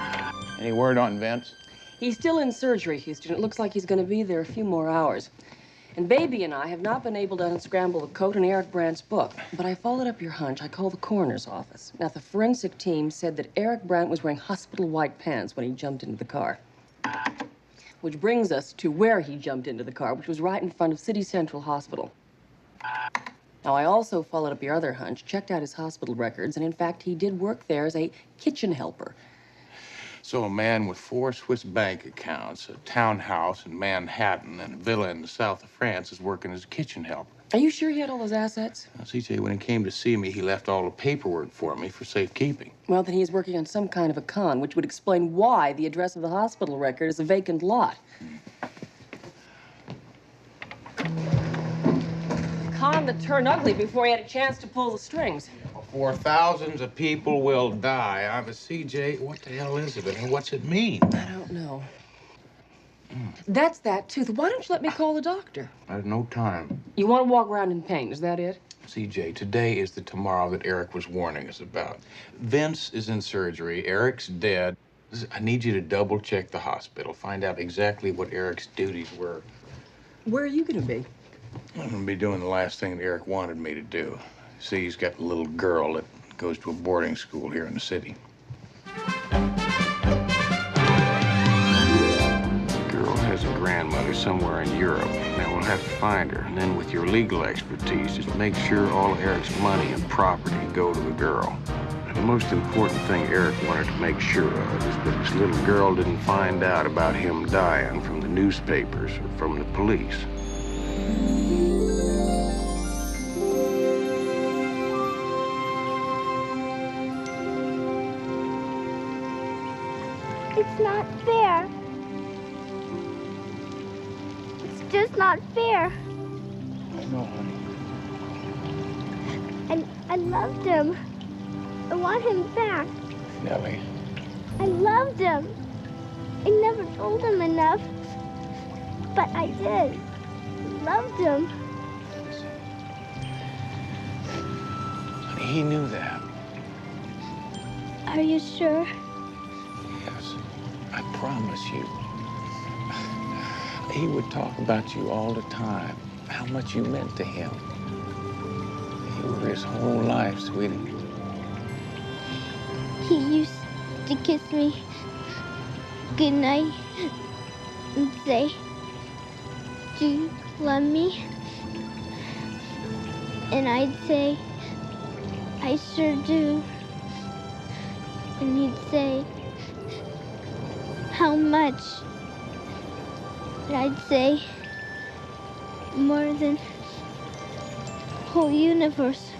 Any word on Vince? He's still in surgery, Houston. It looks like he's going to be there a few more hours. And Baby and I have not been able to unscramble the coat in Eric Brandt's book. But I followed up your hunch. I called the coroner's office. Now, the forensic team said that Eric Brandt was wearing hospital white pants when he jumped into the car. Which brings us to where he jumped into the car, which was right in front of City Central Hospital. Now, I also followed up your other hunch, checked out his hospital records, and in fact, he did work there as a kitchen helper. So a man with 4 Swiss bank accounts, a townhouse in Manhattan, and a villa in the south of France is working as a kitchen helper. Are you sure he had all those assets? Now, CJ, when he came to see me, he left all the paperwork for me for safekeeping. Well, then he is working on some kind of a con, which would explain why the address of the hospital record is a vacant lot. A con that turned ugly before he had a chance to pull the strings. Before thousands of people will die. I'm a CJ. What the hell is it, and what's it mean? I don't know. That's that tooth. Why don't you let me call the doctor? I have no time. You want to walk around in pain, is that it? CJ, today is the tomorrow that Eric was warning us about. Vince is in surgery. Eric's dead. I need you to double check the hospital. Find out exactly what Eric's duties were. Where are you going to be? I'm going to be doing the last thing that Eric wanted me to do. See, he's got a little girl that goes to a boarding school here in the city. The girl has a grandmother somewhere in Europe. Now, we'll have to find her. And then with your legal expertise, just make sure all of Eric's money and property go to the girl. The most important thing Eric wanted to make sure of is that his little girl didn't find out about him dying from the newspapers or from the police. It's not fair. It's just not fair. I know, honey. And I loved him. I want him back. Nellie. I loved him. I never told him enough. But I did. I loved him. Honey, he knew that. Are you sure? Yes, I promise you. He would talk about you all the time, how much you meant to him. You were his whole life, sweetie. He used to kiss me goodnight and say, "Do you love me?" And I'd say, "I sure do." And he'd say, "How much?" And I'd say, "More than the whole universe."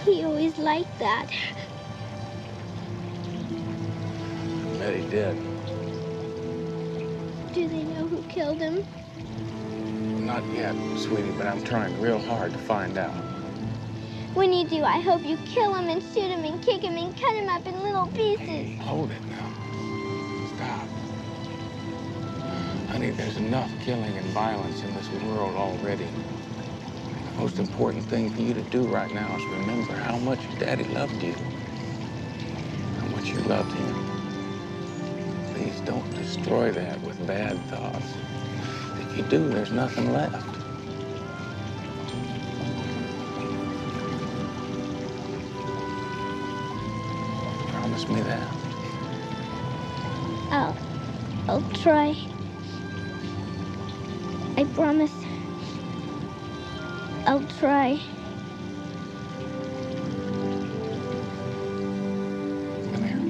He always liked that. I bet he did. Do they know who killed him? Not yet, sweetie, but I'm trying real hard to find out. When you do, I hope you kill him and shoot him and kick him and cut him up in little pieces. Hey, hold it now. Stop. Honey, there's enough killing and violence in this world already. The most important thing for you to do right now is remember how much Daddy loved you. How much you loved him. Please don't destroy that with bad thoughts. If you do, there's nothing left. Promise me that. I'll try. I promise. I'll try. Come here.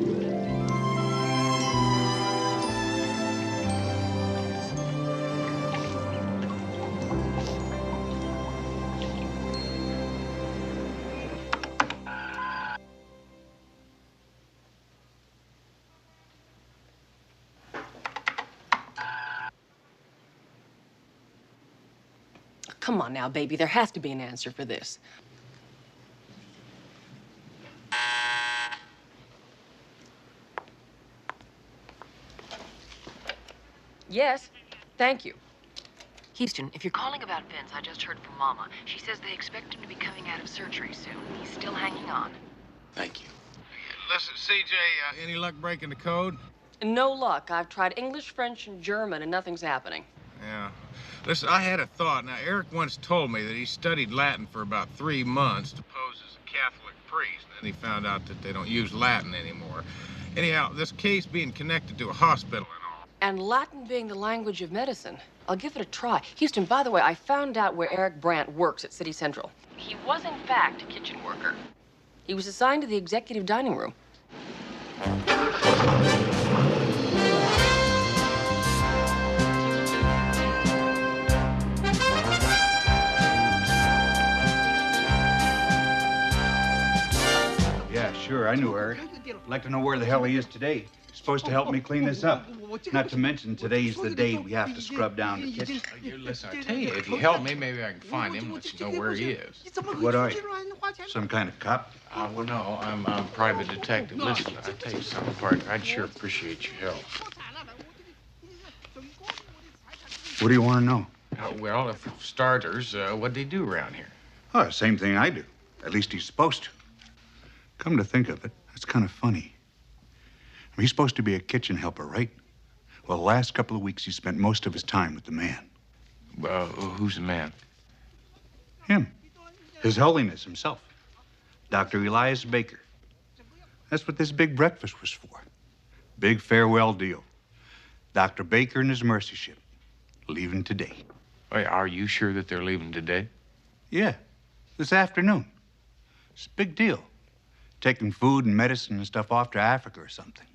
Come on now, baby. There has to be an answer for this. Yes, thank you. Houston, if you're calling about Vince, I just heard from Mama. She says they expect him to be coming out of surgery soon. He's still hanging on. Thank you. Listen, CJ, any luck breaking the code? No luck. I've tried English, French, and German, and nothing's happening. Yeah. Listen, I had a thought. Now, Eric once told me that he studied Latin for about 3 months to pose as a Catholic priest. Then he found out that they don't use Latin anymore. Anyhow, this case being connected to a hospital and all. And Latin being the language of medicine. I'll give it a try. Houston, by the way, I found out where Eric Brandt works at City Central. He was, in fact, a kitchen worker. He was assigned to the executive dining room. Yeah, sure, I knew Eric. I'd like to know where the hell he is today. He's supposed to help me clean this up. Not to mention, today's the day we have to scrub down the kitchen. Listen, I tell you, if you help me, maybe I can find him and let you know where he is. What are you? Some kind of cop? Well, no, I'm private detective. Listen, I tell you something, partner. I'd sure appreciate your help. What do you want to know? Well, for starters, what'd they do around here? Oh, same thing I do. At least he's supposed to. Come to think of it, that's kind of funny. I mean, he's supposed to be a kitchen helper, right? Well, the last couple of weeks, he spent most of his time with the man. Well, who's the man? Him. His Holiness himself. Dr. Elias Baker. That's what this big breakfast was for. Big farewell deal. Dr. Baker and his mercy ship. Leaving today. Wait, are you sure that they're leaving today? Yeah. This afternoon. It's a big deal. Taking food and medicine and stuff off to Africa or something.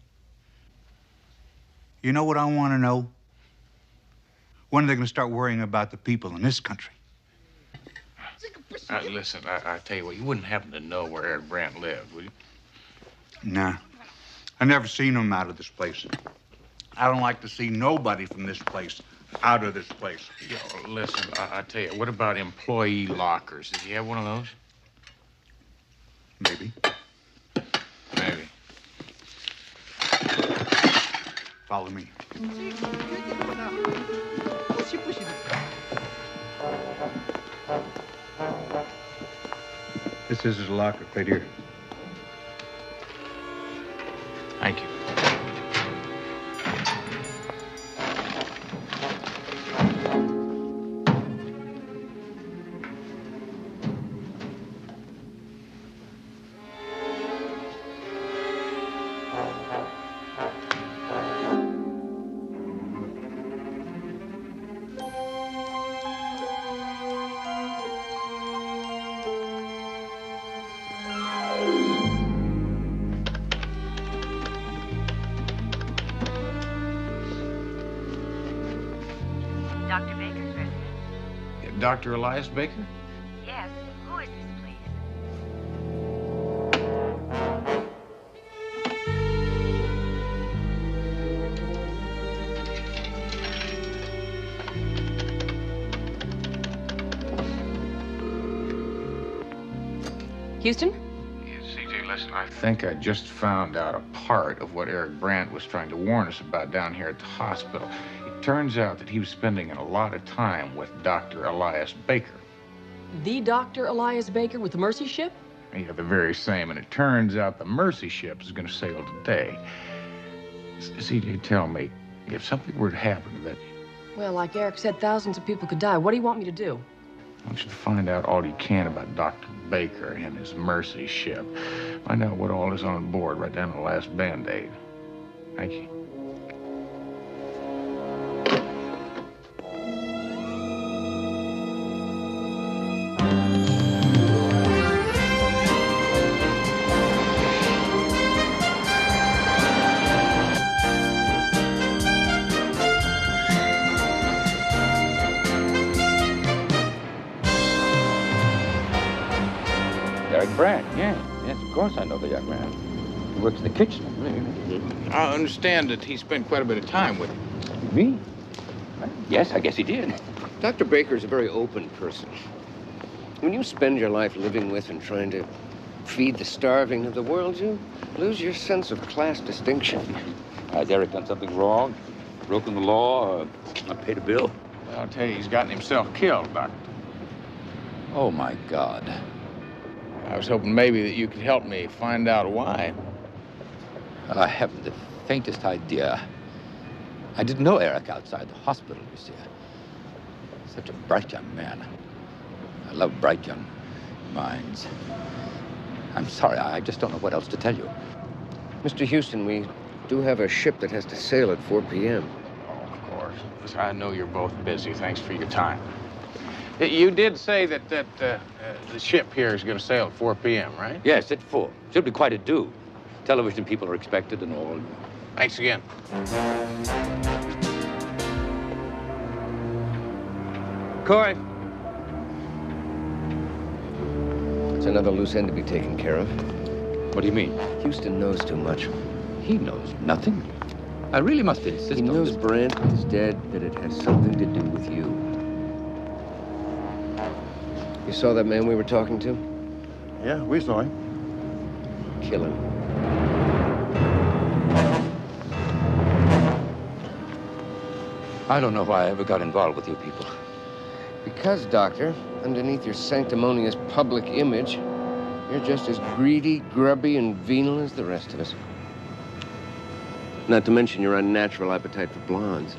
You know what I want to know? When are they going to start worrying about the people in this country? Listen, I tell you what, you wouldn't happen to know where Eric Brandt lived, would you? Nah. I never seen him out of this place. I don't like to see nobody from this place out of this place. Yo, listen, I tell you, what about employee lockers? Did you have one of those? Maybe. Maybe. Follow me. This is his locker right here. Thank you. Dr. Baker's residence? Dr. Elias Baker? Yes. Who is this, please? Houston? CJ, listen, I think I just found out a part of what Eric Brandt was trying to warn us about down here at the hospital. It turns out that he was spending a lot of time with Dr. Elias Baker. The Dr. Elias Baker with the Mercy ship? Yeah, the very same. And it turns out the Mercy ship is going to sail today. CJ, tell me, if something were to happen to that, Well, like Eric said, thousands of people could die. What do you want me to do? I want you to find out all you can about Dr. Baker and his Mercy ship. Find out what all is on board, right down to the last Band-Aid. Thank you. Eric Brandt, yes. Yes, of course I know the young man. He works in the kitchen. I understand that he spent quite a bit of time with him. Me? Yes, I guess he did. Dr. Baker's a very open person. When you spend your life living with and trying to feed the starving of the world, you lose your sense of class distinction. Has Eric done something wrong? Broken the law? Or not paid a bill? Well, I'll tell you, he's gotten himself killed, Doctor. Oh, my God. I was hoping maybe that you could help me find out why. I haven't the faintest idea. I didn't know Eric outside the hospital, you see. Such a bright young man. I love bright young minds. I'm sorry, I just don't know what else to tell you. Mr. Houston, we do have a ship that has to sail at 4 p.m. Oh, of course. Listen, I know you're both busy. Thanks for your time. You did say that the ship here is going to sail at 4 p.m., right? Yes, at 4. Should be quite a do. Television people are expected and all. Thanks again. Corey. It's another loose end to be taken care of. What do you mean? Houston knows too much. He knows nothing. I really must insist on He knows Brandt is dead, that it has something to do with you. You saw that man we were talking to? Yeah, we saw him. Kill him. I don't know why I ever got involved with you people. Because, Doctor, underneath your sanctimonious public image, you're just as greedy, grubby, and venal as the rest of us. Not to mention your unnatural appetite for blondes.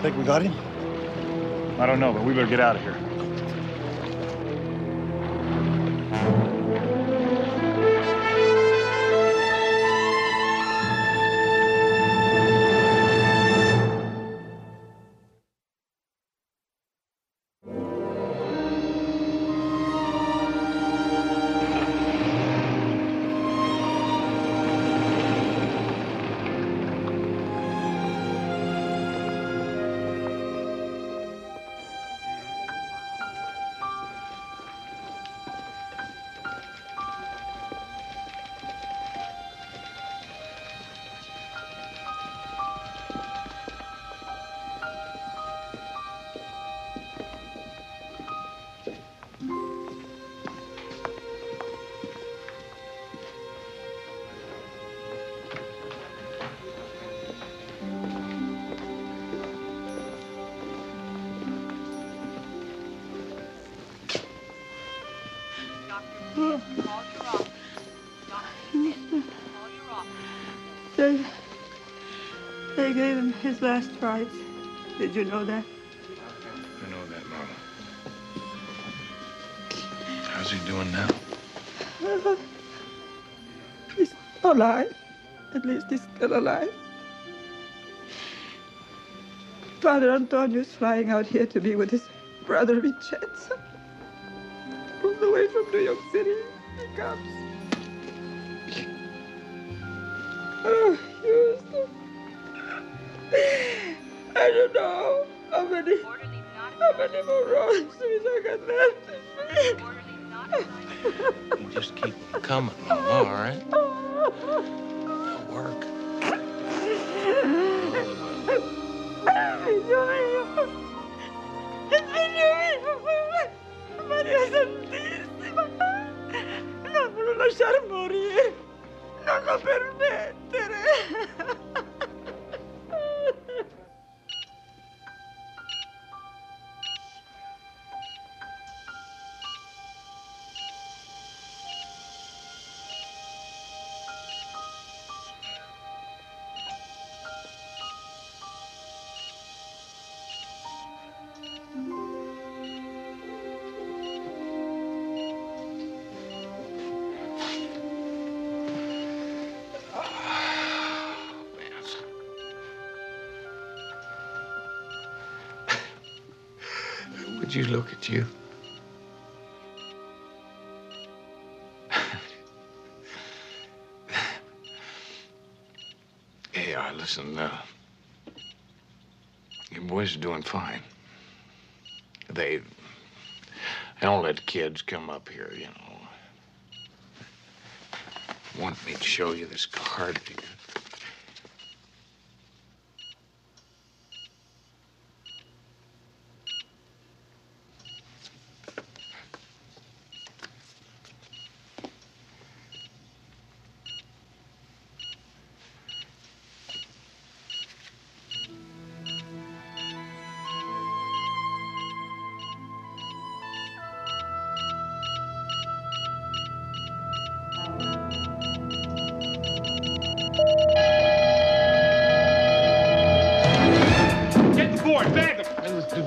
Think we got him? I don't know, but we better get out of here. They gave him his last rites. Did you know that? I know that, Mama. How's he doing now? He's alive. At least he's still alive. Father Antonio's flying out here to be with his brother Vincenzo. All the way from New York City. He comes. Oh, Houston. I don't know how many more rosaries I got left in me. You just keep coming, Mama, all right? It'll work. Maria Santissima, non me lo lasciare morire, non lo permettere. Would you look at you? Hey, listen, your boys are doing fine. They don't let kids come up here, you know. Want me to show you this card here?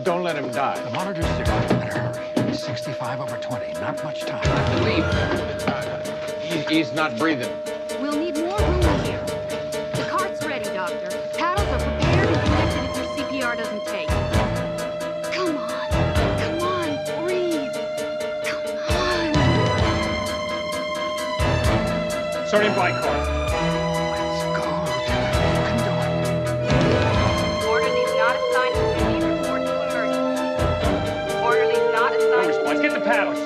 Don't let him die. The monitor's signal. Better hurry. 65/20. Not much time. He's not breathing. We'll need more room here. The cart's ready, Doctor. Paddles are prepared and connected if your CPR doesn't take. Come on. Come on. Breathe. Come on. Sodium glycol. Orderly's not assigned to duty. Report to emergency. Orderly's not assigned to Let's get the paddles.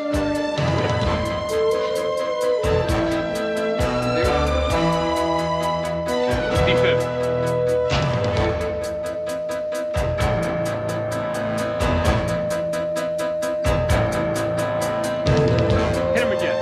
Defib. Hit him again.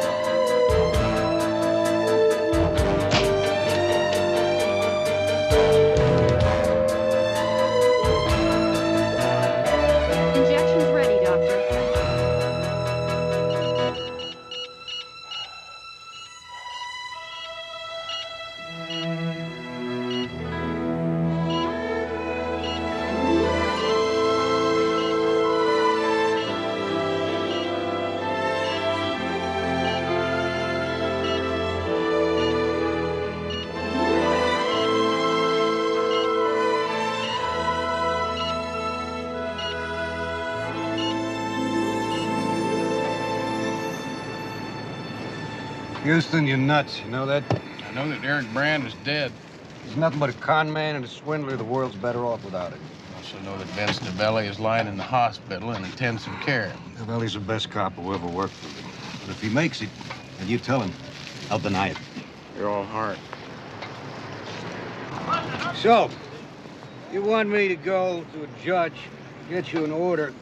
Houston, you're nuts. You know that? I know that Eric Brand is dead. He's nothing but a con man and a swindler. The world's better off without him. I also know that Vince Novelli is lying in the hospital in intensive care. Novelli's the best cop who ever worked for me. But if he makes it, and you tell him, I'll deny it. You're all heart. So, you want me to go to a judge, get you an order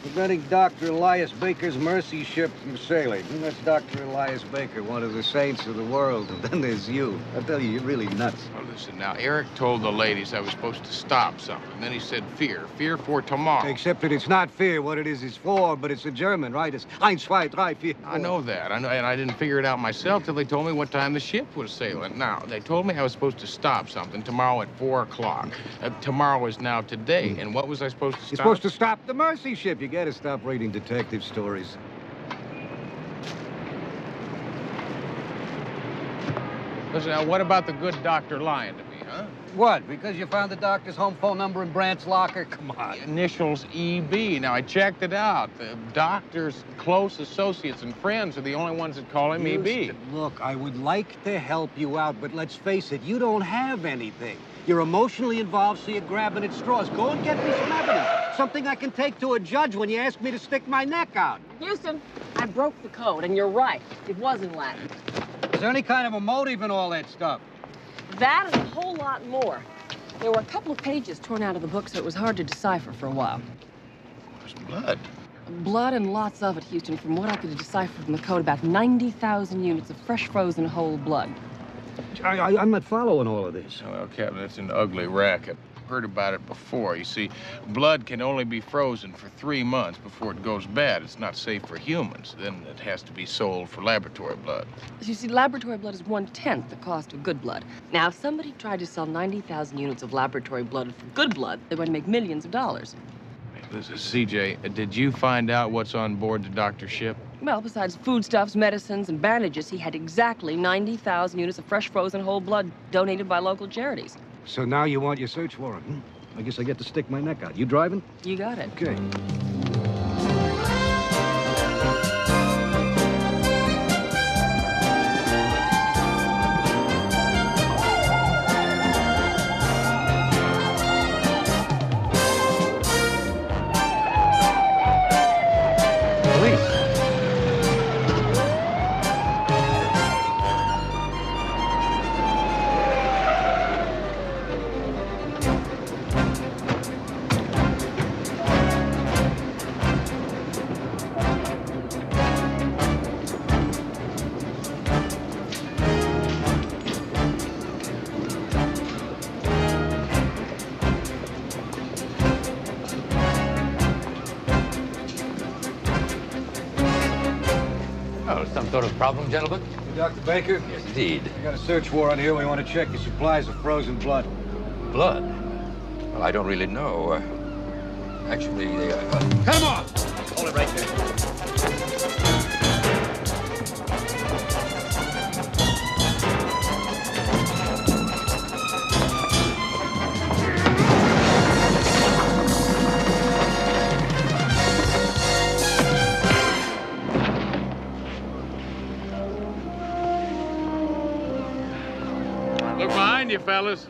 preventing Dr. Elias Baker's mercy ship from sailing. And that's Dr. Elias Baker, one of the saints of the world. And then there's you. I tell you, you're really nuts. Well, listen, now, Eric told the ladies I was supposed to stop something. Then he said fear. Fear for tomorrow. Except that it's not fear what it is for, but it's a German, right? It's 1, 2, 3, 4. I know that. I know, and I didn't figure it out myself till they told me what time the ship was sailing. Now, they told me I was supposed to stop something tomorrow at 4 o'clock. Tomorrow is now today. And what was I supposed to stop? You're supposed to stop the mercy ship. You gotta stop reading detective stories. Listen, now, what about the good doctor lying to me, huh? What? Because you found the doctor's home phone number in Brandt's locker? Come on. Initials EB. Now, I checked it out. The doctor's close associates and friends are the only ones that call him EB. Look, I would like to help you out, but let's face it, you don't have anything. You're emotionally involved, so you're grabbing at straws. Go and get me some evidence. Something I can take to a judge when you ask me to stick my neck out. Houston, I broke the code, and you're right. It was in Latin. Is there any kind of a motive in all that stuff? That and a whole lot more. There were a couple of pages torn out of the book, so it was hard to decipher for a while. There's blood. Blood and lots of it, Houston. From what I could decipher from the code, about 90,000 units of fresh frozen whole blood. I'm not following all of this. Well, Captain, it's an ugly racket. Heard about it before. You see, blood can only be frozen for 3 months before it goes bad. It's not safe for humans. Then it has to be sold for laboratory blood. You see, laboratory blood is 1/10 the cost of good blood. Now, if somebody tried to sell 90,000 units of laboratory blood for good blood, they're going to make millions of dollars. Listen, CJ, did you find out what's on board the doctor's ship? Well, besides foodstuffs, medicines, and bandages, he had exactly 90,000 units of fresh frozen whole blood donated by local charities. So now you want your search warrant, I guess I get to stick my neck out. You driving? You got it. Okay. Some sort of problem, gentlemen? Dr. Baker? Yes, indeed. We got a search warrant here. We want to check your supplies of frozen blood. Blood? Well, I don't really know. Actually, Come on! Hold it right there. Look behind you, fellas.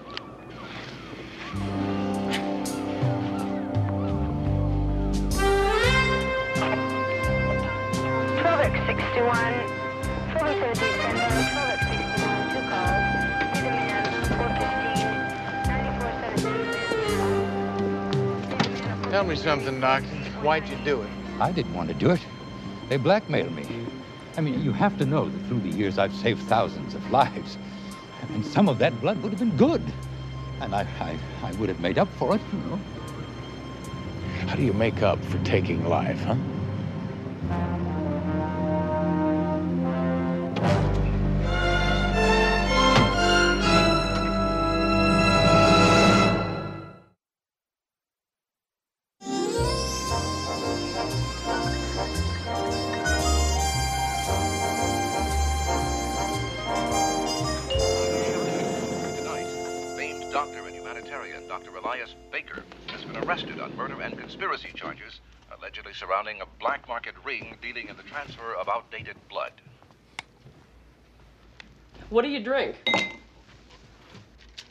Tell me something, Doc. Why'd you do it? I didn't want to do it. They blackmailed me. I mean, you have to know that through the years I've saved thousands of lives. And some of that blood would have been good. And I would have made up for it, you know. How do you make up for taking life, huh? Dr. Elias Baker has been arrested on murder and conspiracy charges allegedly surrounding a black market ring dealing in the transfer of outdated blood. What do you drink?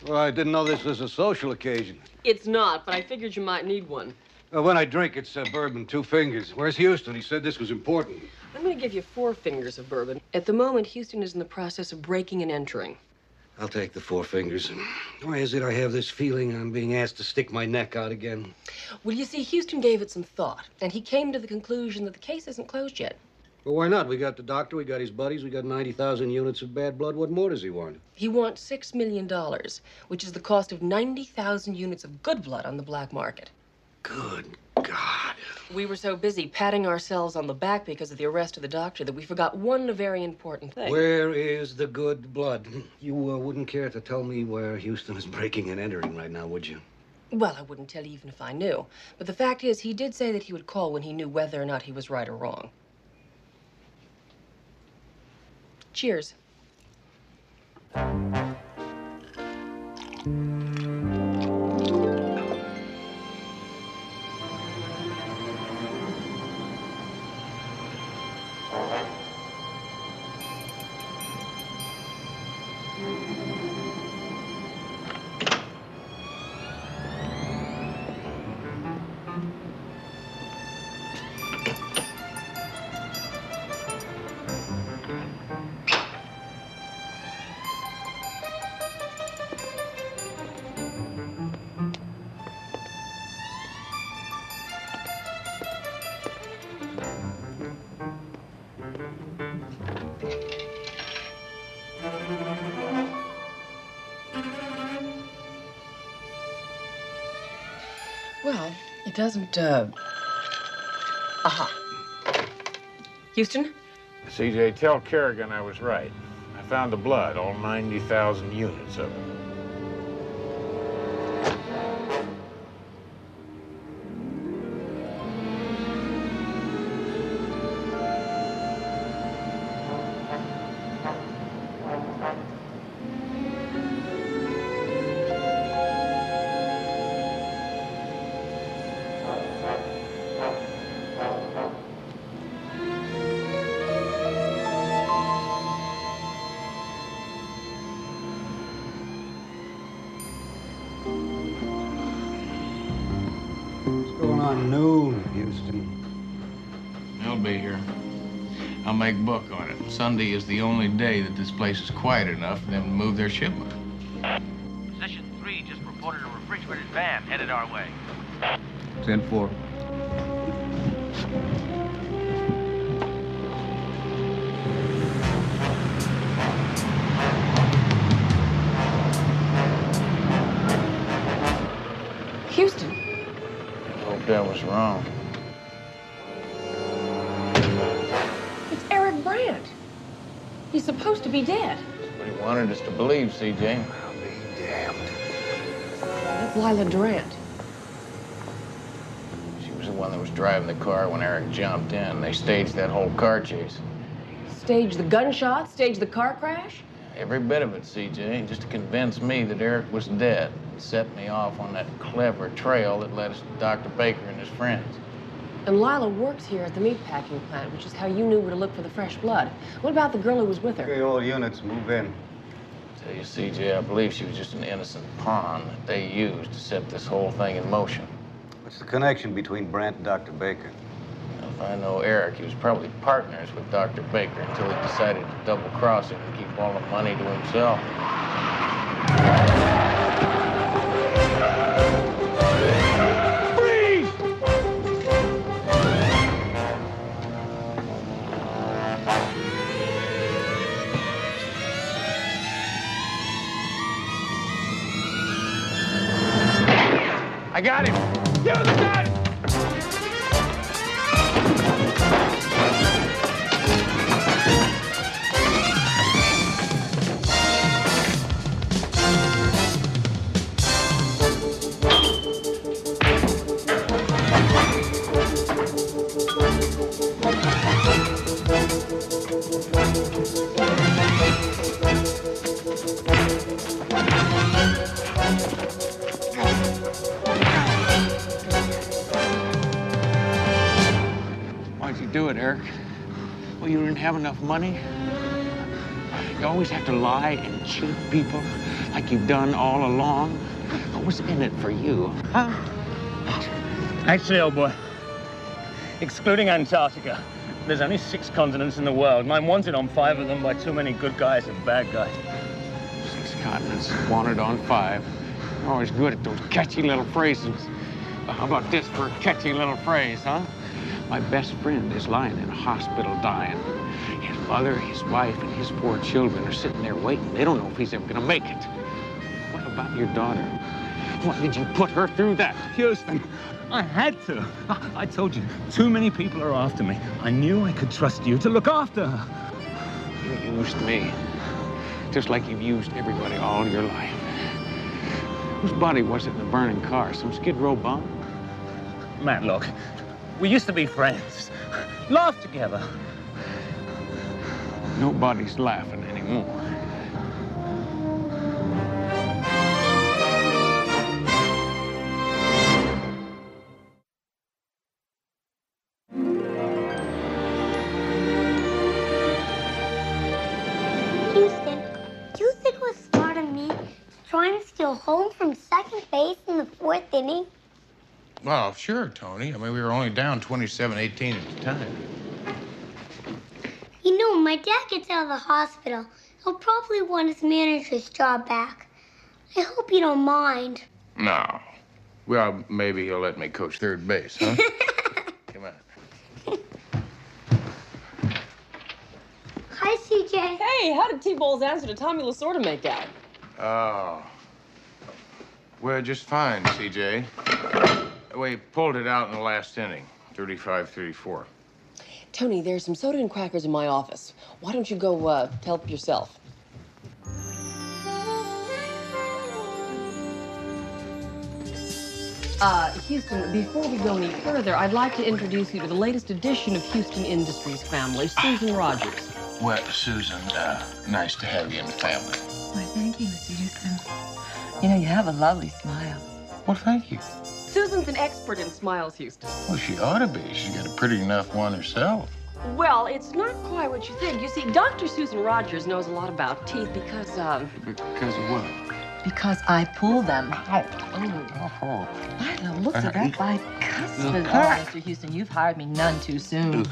Well, I didn't know this was a social occasion. It's not, but I figured you might need one. When I drink, it's bourbon, 2 fingers. Where's Houston? He said this was important. I'm going to give you 4 fingers of bourbon. At the moment, Houston is in the process of breaking and entering. I'll take the 4 fingers. Why is it I have this feeling I'm being asked to stick my neck out again? Well, you see, Houston gave it some thought, and he came to the conclusion that the case isn't closed yet. Well, why not? We got the doctor, we got his buddies, we got 90,000 units of bad blood. What more does he want? He wants $6 million, which is the cost of 90,000 units of good blood on the black market. Good God. We were so busy patting ourselves on the back because of the arrest of the doctor that we forgot one very important thing. Where is the good blood? You wouldn't care to tell me where Houston is breaking and entering right now, would you? Well, I wouldn't tell you even if I knew. But the fact is, he did say that he would call when he knew whether or not he was right or wrong. Cheers. Well, it doesn't, Aha. Houston? CJ, tell Kerrigan I was right. I found the blood, all 90,000 units of it. Noon, Houston. They'll be here. I'll make book on it. Sunday is the only day that this place is quiet enough for them to move their shipment. Position 3 just reported a refrigerated van headed our way. 10-4. Houston? Hope that was wrong. It's Eric Brandt. He's supposed to be dead. That's what he wanted us to believe, CJ. I'll be damned. That's Lila Durant. She was the one that was driving the car when Eric jumped in. They staged that whole car chase. Stage the gunshot, stage the car crash. Every bit of it, CJ, just to convince me that Eric was dead. It set me off on that clever trail that led us to Dr. Baker and his friends. And Lila works here at the meatpacking plant, which is how you knew where to look for the fresh blood. What about the girl who was with her? Okay, all units, move in. Tell you, CJ, I believe she was just an innocent pawn that they used to set this whole thing in motion. What's the connection between Brandt and Dr. Baker? Well, if I know Eric, he was probably partners with Dr. Baker until he decided to double-cross him and keep all the money to himself. Freeze! I got him! Use the gun! Why'd you do it, Eric? Well, you didn't have enough money? You always have to lie and cheat people like you've done all along. What was in it for you, huh? Actually, old boy, excluding Antarctica, there's only 6 continents in the world, and I'm wanted on 5 of them by too many good guys and bad guys. 6 continents, wanted on 5. You're always good at those catchy little phrases. Well, how about this for a catchy little phrase, huh? My best friend is lying in a hospital dying. His mother, his wife, and his 4 children are sitting there waiting. They don't know if he's ever gonna make it. What about your daughter? Why did you put her through that? Houston, I had to. I told you, too many people are after me. I knew I could trust you to look after her. You used me, just like you've used everybody all your life. Whose body was it in the burning car? Some Skid Row bum? Matt, look, we used to be friends. Laugh together. Nobody's laughing anymore. Houston, do you think it was smart of me trying to steal home from second base in the 4th inning? Well, sure, Tony. I mean, we were only down 27-18 at the time. You know, when my dad gets out of the hospital, he'll probably want his manager's job back. I hope you don't mind. No. Well, maybe he'll let me coach third base, huh? Come on. Hi, CJ. Hey, how did T-Ball's answer to Tommy Lasorda make out? Oh. Well, just fine, CJ. We pulled it out in the last inning, 35-34. Tony, there's some soda and crackers in my office. Why don't you go help yourself? Houston, before we go any further, I'd like to introduce you to the latest addition of Houston Industries family, Susan Rogers. Well, Susan, nice to have you in the family. Why, thank you, Mr. Houston. You know, you have a lovely smile. Well, thank you. Susan's an expert in smiles, Houston. Well, she ought to be. She's got a pretty enough one herself. Well, it's not quite what you think. You see, Dr. Susan Rogers knows a lot about teeth because, Because of what? Because I pull them out. Oh. I know, look at that bicuspid. Oh, Mr. Houston, you've hired me none too soon.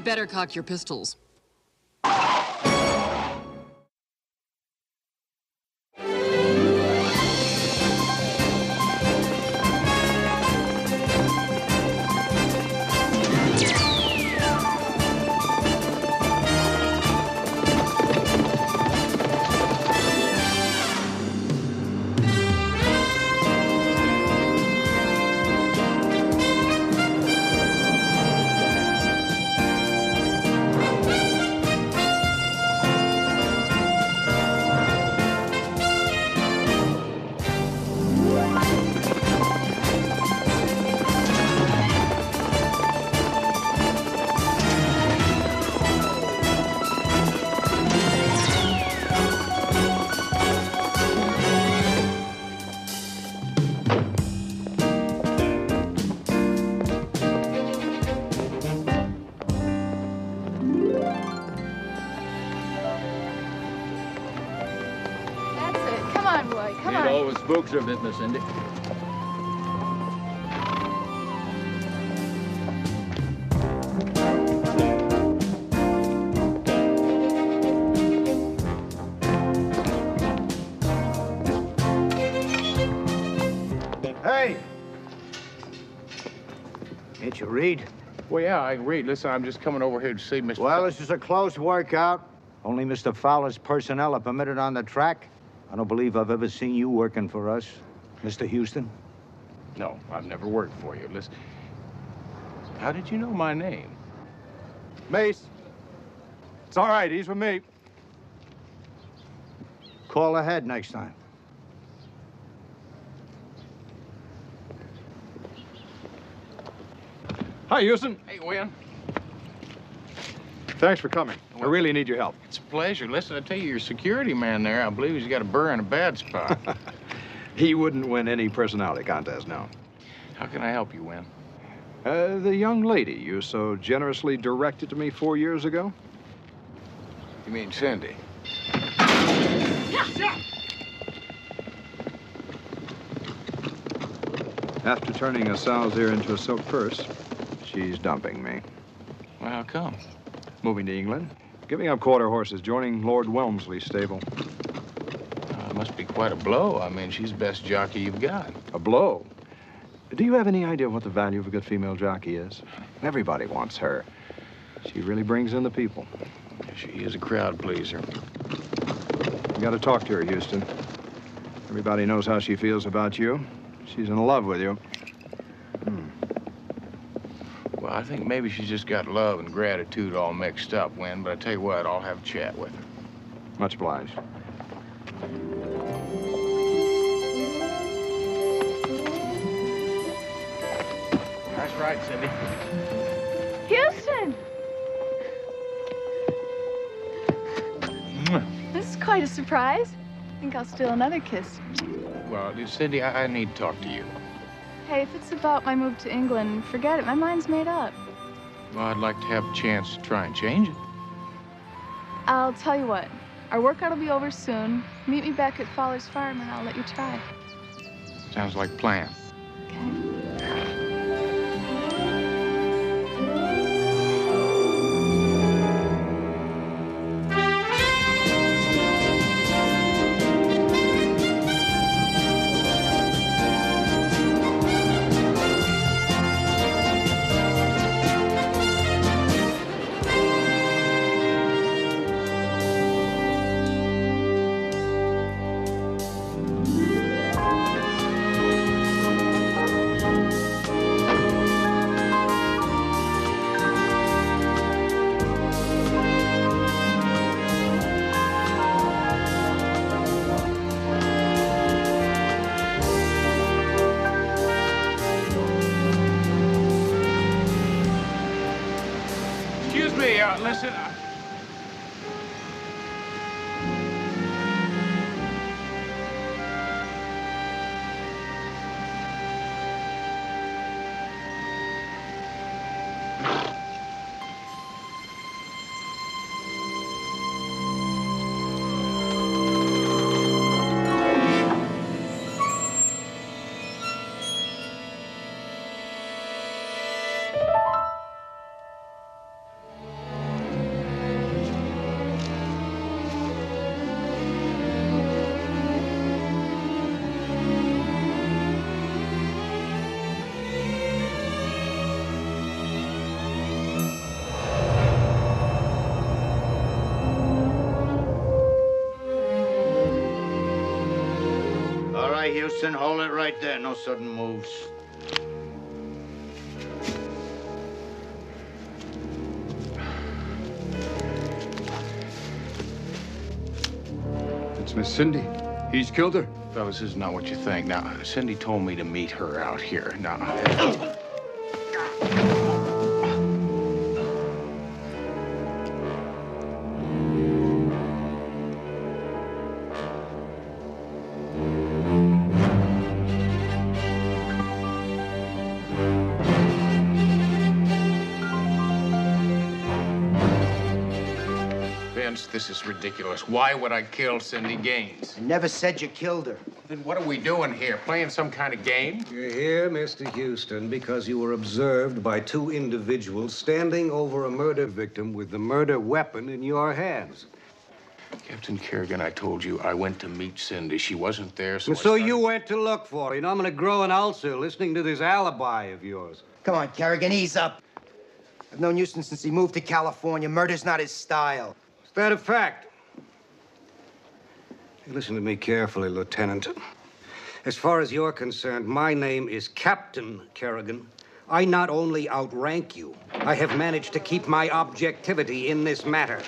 Better cock your pistols. spooks of it, Miss Cindy. Hey! Can't you read? Well, yeah, I can read. Listen, I'm just coming over here to see Mr. Well, this is a close workout. Only Mr. Fowler's personnel are permitted on the track. I don't believe I've ever seen you working for us, Mr. Houston. No, I've never worked for you. Listen, how did you know my name? Mace. It's all right. He's with me. Call ahead next time. Hi, Houston. Hey, Win. Thanks for coming. I really need your help. It's a pleasure. Listen, I tell you, your security man there, I believe he's got a burr in a bad spot. He wouldn't win any personality contest, no. How can I help you, Win? The young lady you so generously directed to me 4 years ago? You mean Cindy? After turning a sow's ear into a silk purse, she's dumping me. Well, how come? Moving to England, giving up quarter horses, joining Lord Wellesley's stable. It must be quite a blow. I mean, she's the best jockey you've got. A blow? Do you have any idea what the value of a good female jockey is? Everybody wants her. She really brings in the people. She is a crowd pleaser. You got to talk to her, Houston. Everybody knows how she feels about you. She's in love with you. Well, I think maybe she's just got love and gratitude all mixed up, Win, but I tell you what, I'll have a chat with her. Much obliged. That's right, Cindy. Houston! This is quite a surprise. I think I'll steal another kiss. Well, Cindy, I need to talk to you. Hey, if it's about my move to England, forget it. My mind's made up. Well, I'd like to have a chance to try and change it. I'll tell you what. Our workout will be over soon. Meet me back at Fowler's farm and I'll let you try. Sounds like a plan. Excuse me, listen. All right, Houston, hold it right there. No sudden moves. It's Miss Cindy. He's killed her. Fellas, this is not what you think. Now, Cindy told me to meet her out here. Now, Ben, Vance, this is ridiculous. Why would I kill Cindy Gaines? I never said you killed her. Then what are we doing here? Playing some kind of game? You're here, Mr. Houston, because you were observed by two individuals standing over a murder victim with the murder weapon in your hands. Captain Kerrigan, I told you I went to meet Cindy. She wasn't there, so So you went to look for her. You know, I'm going to grow an ulcer listening to this alibi of yours. Come on, Kerrigan, ease up. I've known Houston since he moved to California. Murder's not his style. Is that a fact? Hey, listen to me carefully, Lieutenant. As far as you're concerned, my name is Captain Kerrigan. I not only outrank you, I have managed to keep my objectivity in this matter.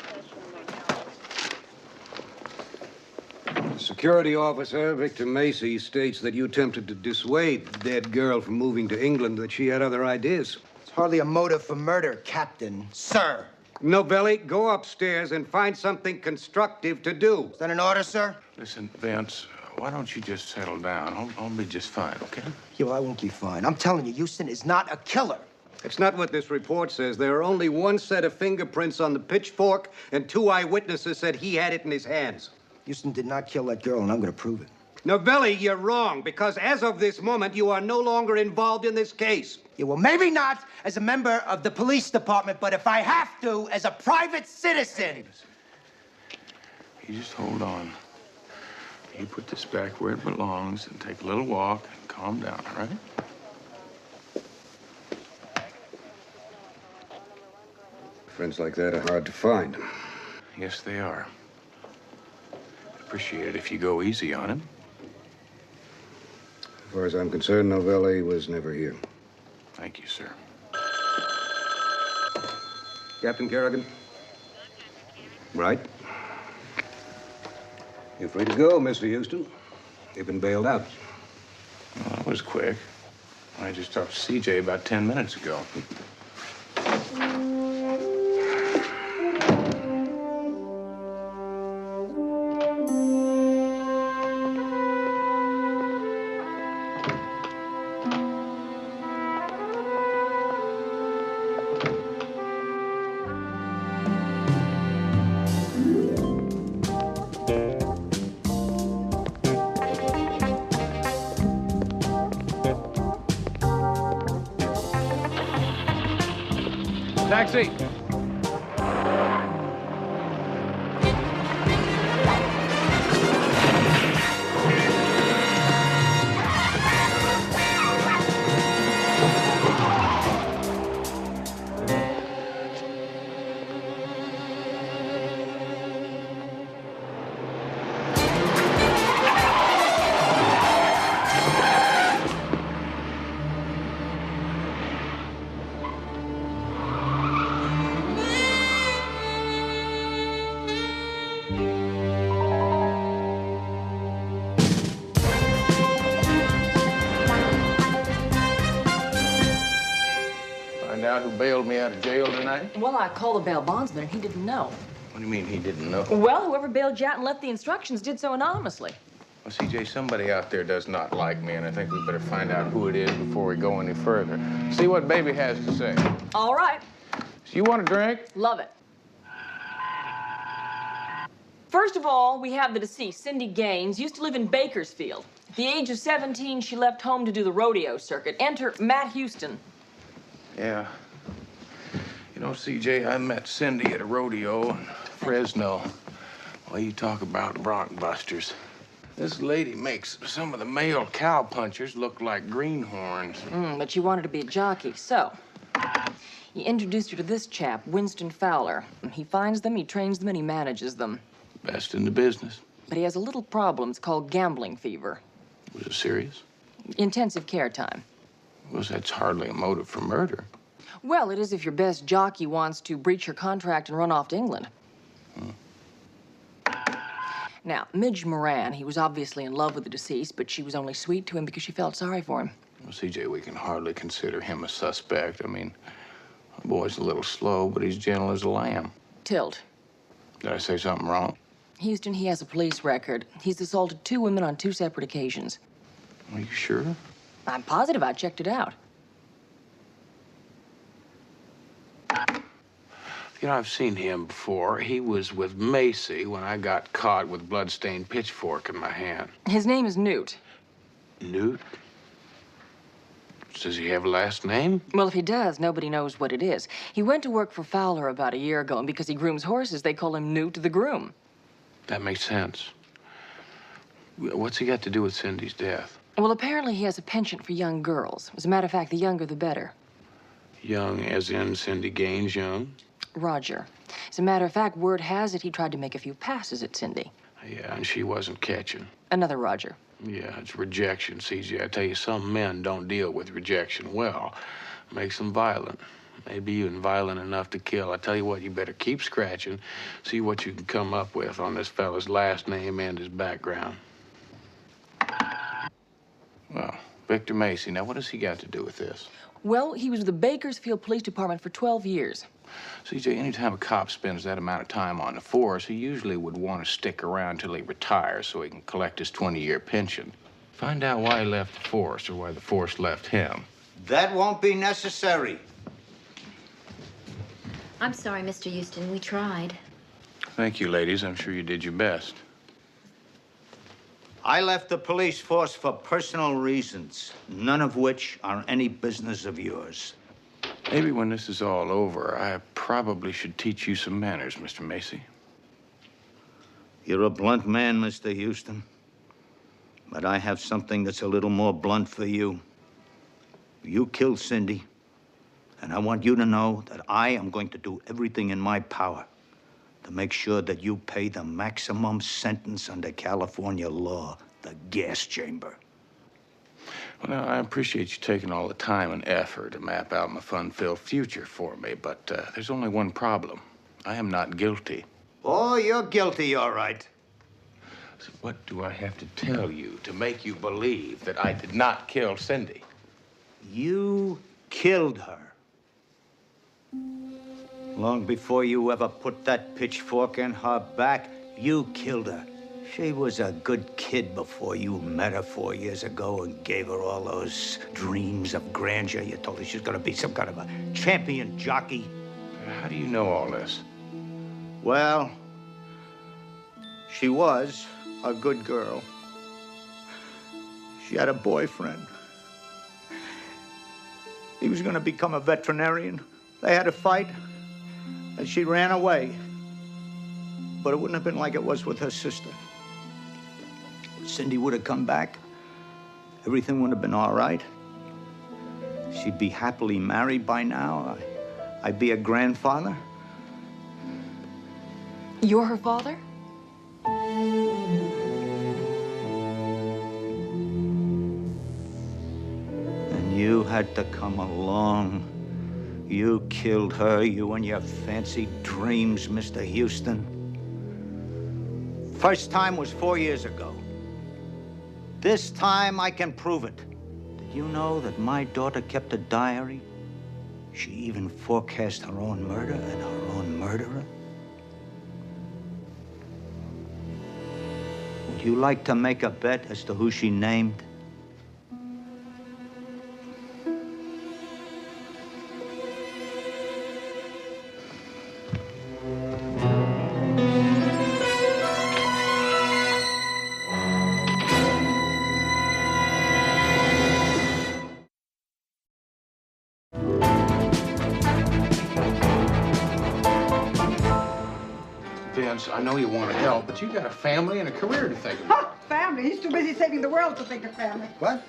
Security officer Victor Macy states that you attempted to dissuade the dead girl from moving to England, that she had other ideas. It's hardly a motive for murder, Captain. Sir. Novelli, go upstairs and find something constructive to do. Is that an order, sir? Listen, Vance, why don't you just settle down? I'll be just fine, okay? Yo, I won't be fine. I'm telling you, Houston is not a killer. It's not what this report says. There are only one set of fingerprints on the pitchfork, and two eyewitnesses said he had it in his hands. Houston did not kill that girl, and I'm going to prove it. Novelli, you're wrong, because as of this moment, you are no longer involved in this case. Yeah, well, maybe not as a member of the police department, but if I have to, as a private citizen. You just hold on. You put this back where it belongs and take a little walk and calm down, all right? Friends like that are hard to find. Yes, they are. Appreciate it if you go easy on him. As far as I'm concerned, Novelli was never here. Thank you, sir. Captain Kerrigan? Right. You're free to go, Mr. Houston. You've been bailed out. Well, that was quick. I just talked to CJ about 10 minutes ago. Taxi. Who bailed me out of jail tonight? Well, I called the bail bondsman, and he didn't know. What do you mean he didn't know? Well, whoever bailed you out and left the instructions did so anonymously. Well, CJ, somebody out there does not like me, and I think we better find out who it is before we go any further. See what baby has to say. All right. So you want a drink? Love it. First of all, we have the deceased, Cindy Gaines, used to live in Bakersfield. At the age of 17, she left home to do the rodeo circuit. Enter Matt Houston. Yeah. You know, CJ, I met Cindy at a rodeo in Fresno. Well, you talk about bronc busters. This lady makes some of the male cow punchers look like greenhorns. But she wanted to be a jockey, so he introduced her to this chap, Winston Fowler. He finds them, he trains them, and he manages them. Best in the business. But he has a little problem. It's called gambling fever. Was it serious? Intensive care time. Well, that's hardly a motive for murder. Well, it is if your best jockey wants to breach her contract and run off to England. Now, Midge Moran, he was obviously in love with the deceased, but she was only sweet to him because she felt sorry for him. Well, CJ, we can hardly consider him a suspect. I mean, the boy's a little slow, but he's gentle as a lamb. Tilt. Did I say something wrong? Houston, he has a police record. He's assaulted 2 women on 2 separate occasions. Are you sure? I'm positive. I checked it out. You know, I've seen him before. He was with Macy when I got caught with blood-stained pitchfork in my hand. His name is Newt. Newt? Does he have a last name? Well, if he does, nobody knows what it is. He went to work for Fowler about a year ago, and because he grooms horses, they call him Newt the Groom. That makes sense. What's he got to do with Cindy's death? Well, apparently he has a penchant for young girls. As a matter of fact, the younger the better. Young as in Cindy Gaines young? Roger. As a matter of fact, word has it he tried to make a few passes at Cindy. Yeah, and she wasn't catching. Another Roger. Yeah, it's rejection, CJ. I tell you, some men don't deal with rejection well. Makes them violent. Maybe even violent enough to kill. I tell you what, you better keep scratching, see what you can come up with on this fella's last name and his background. Well, Victor Macy, now what has he got to do with this? Well, he was with the Bakersfield Police Department for 12 years. CJ, anytime a cop spends that amount of time on the force, he usually would want to stick around till he retires so he can collect his 20-year pension. Find out why he left the force or why the force left him. That won't be necessary. I'm sorry, Mr. Houston. We tried. Thank you, ladies. I'm sure you did your best. I left the police force for personal reasons, none of which are any business of yours. Maybe when this is all over, I probably should teach you some manners, Mr. Macy. You're a blunt man, Mr. Houston. But I have something that's a little more blunt for you. You killed Cindy, and I want you to know that I am going to do everything in my power to make sure that you pay the maximum sentence under California law, the gas chamber. Well, now, I appreciate you taking all the time and effort to map out my fun-filled future for me, but there's only one problem. I am not guilty. Oh, you're guilty, all right. So what do I have to tell you to make you believe that I did not kill Cindy? You killed her. Long before you ever put that pitchfork in her back, you killed her. She was a good kid before you met her 4 years ago and gave her all those dreams of grandeur. You told her she was gonna be some kind of a champion jockey. How do you know all this? Well, she was a good girl. She had a boyfriend. He was gonna become a veterinarian. They had a fight, and she ran away. But it wouldn't have been like it was with her sister. Cindy would have come back. Everything would have been all right. She'd be happily married by now. I'd be a grandfather. You're her father? And you had to come along. You killed her, you and your fancy dreams, Mr. Houston. First time was 4 years ago. This time I can prove it. Did you know that my daughter kept a diary? She even forecast her own murder and her own murderer. Would you like to make a bet as to who she named? Vince, I know you want to help, but you got a family and a career to think about. Family? He's too busy saving the world to think of family. What?